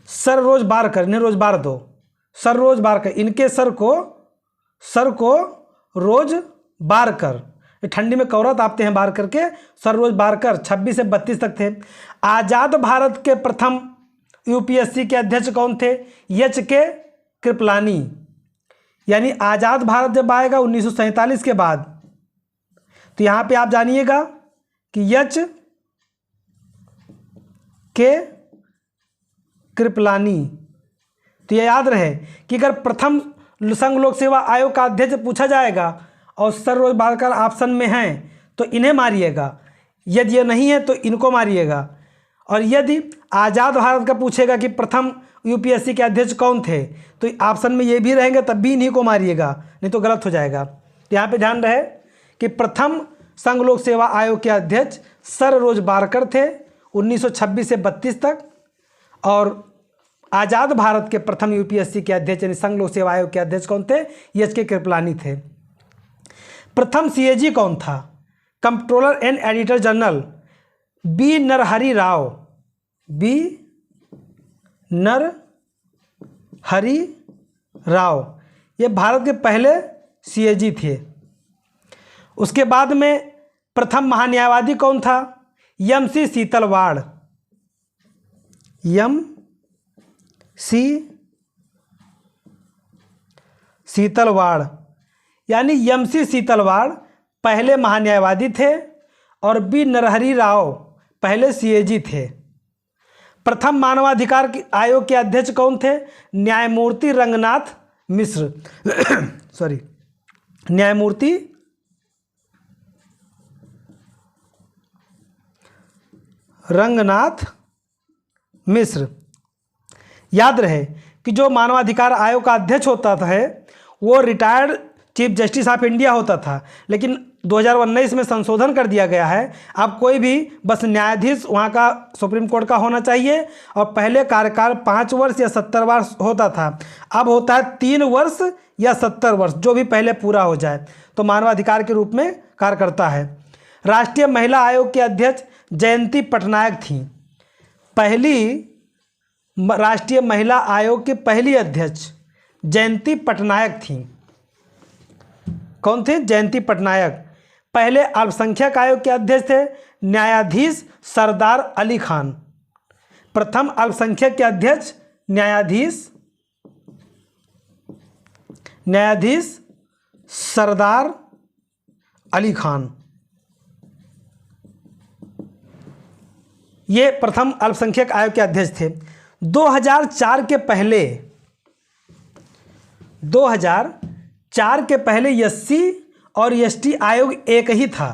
सर रोज बारकर, इन्हें रोज बार दो, सर रोज बारकर, इनके सर को रोज बारकर, ठंडी में कौरा तापते हैं बार करके, सर रोज बारकर 26 से 32 तक थे। आज़ाद भारत के प्रथम यूपीएससी के अध्यक्ष कौन थे? एच के कृपलानी। यानी आज़ाद भारत जब आएगा 1947 के बाद, तो यहाँ पे आप जानिएगा कि एच के कृपलानी। तो ये याद रहे कि अगर प्रथम संघ लोक सेवा आयोग का अध्यक्ष पूछा जाएगा और सर रोज बारकर ऑप्शन में हैं तो इन्हें मारिएगा, यदि ये नहीं है तो इनको मारिएगा। और यदि आज़ाद भारत का पूछेगा कि प्रथम यूपीएससी के अध्यक्ष कौन थे, तो ऑप्शन में ये भी रहेंगे तब भी इन्हीं को मारिएगा, नहीं तो गलत हो जाएगा। तो यहाँ पे ध्यान रहे कि प्रथम संघ लोक सेवा आयोग के अध्यक्ष सर रोज बारकर थे 1926 से 32 तक। और आज़ाद भारत के प्रथम यूपीएससी के अध्यक्ष यानी संघ लोक सेवा आयोग के अध्यक्ष कौन थे? एच के कृपलानी थे। प्रथम सीएजी कौन था? Comptroller and auditor general B Narahari Rao. B Narahari Rao ये भारत के पहले सीएजी थे। उसके बाद में प्रथम महान्यायवादी कौन था? MC सीतलवाड़, MC सीतलवाड़, यानी MC सीतलवाड़ पहले महान्यायवादी थे और B नरहरि राव पहले CAG थे। प्रथम मानवाधिकार आयोग के अध्यक्ष कौन थे? न्यायमूर्ति रंगनाथ मिश्र न्यायमूर्ति रंगनाथ मिश्र। याद रहे कि जो मानवाधिकार आयोग का अध्यक्ष होता है वो retired chief justice of India होता था, लेकिन 2019 में संशोधन कर दिया गया है। अब कोई भी बस न्यायाधीश वहाँ का सुप्रीम कोर्ट का होना चाहिए और पहले कार्यकाल 5 वर्ष या 70 वर्ष होता था, अब होता है 3 वर्ष या 70 वर्ष, जो भी पहले पूरा हो जाए तो मानवाधिकार के रूप में कार्य करता है। राष्ट्रीय महिला आयोग के अध्यक्ष जयंती पटनायक थी। पहली राष्ट्रीय महिला आयोग की पहली अध्यक्ष जयंती पटनायक थी। कौन थे? जयंती पटनायक। पहले अल्पसंख्यक आयोग के अध्यक्ष थे न्यायाधीश सरदार अली खान। प्रथम अल्पसंख्यक के अध्यक्ष न्यायाधीश सरदार अली खान, ये प्रथम अल्पसंख्यक आयोग के अध्यक्ष थे। 2004 के पहले SC और ST आयोग एक ही था,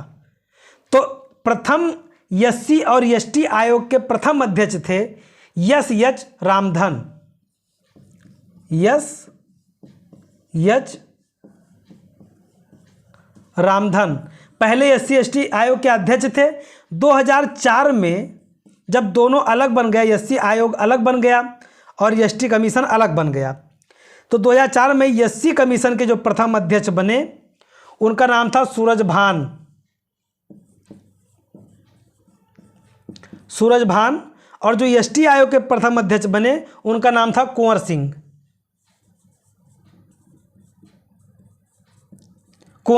तो प्रथम SC और ST आयोग के प्रथम अध्यक्ष थे SH रामधन। SH रामधन पहले SC ST आयोग के अध्यक्ष थे। 2004 में जब दोनों अलग बन गए, SC आयोग अलग बन गया और ST कमीशन अलग बन गया, तो 2004 में SC कमीशन के जो प्रथम अध्यक्ष बने उनका नाम था सूरज भान और जो ST आयोग के प्रथम अध्यक्ष बने उनका नाम था कुंवर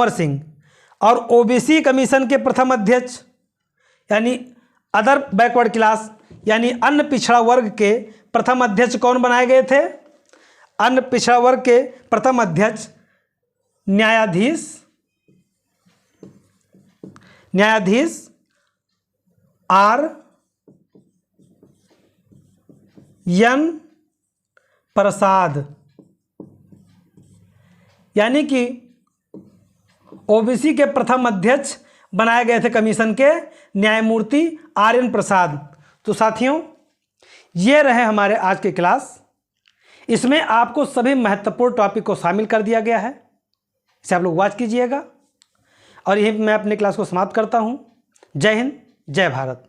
सिंह। और OBC कमीशन के प्रथम अध्यक्ष यानी अदर बैकवर्ड क्लास यानी अन्य पिछड़ा वर्ग के प्रथम अध्यक्ष कौन बनाए गए थे? अन्य पिछड़ा वर्ग के प्रथम अध्यक्ष न्यायाधीश RN प्रसाद, यानी कि OBC के प्रथम अध्यक्ष बनाए गए थे कमीशन के न्यायमूर्ति RN प्रसाद। तो साथियों, ये रहे हमारे आज के क्लास। इसमें आपको सभी महत्वपूर्ण टॉपिक को शामिल कर दिया गया है, इसे आप लोग वॉच कीजिएगा और यही मैं अपने क्लास को समाप्त करता हूँ। जय हिंद, जय भारत।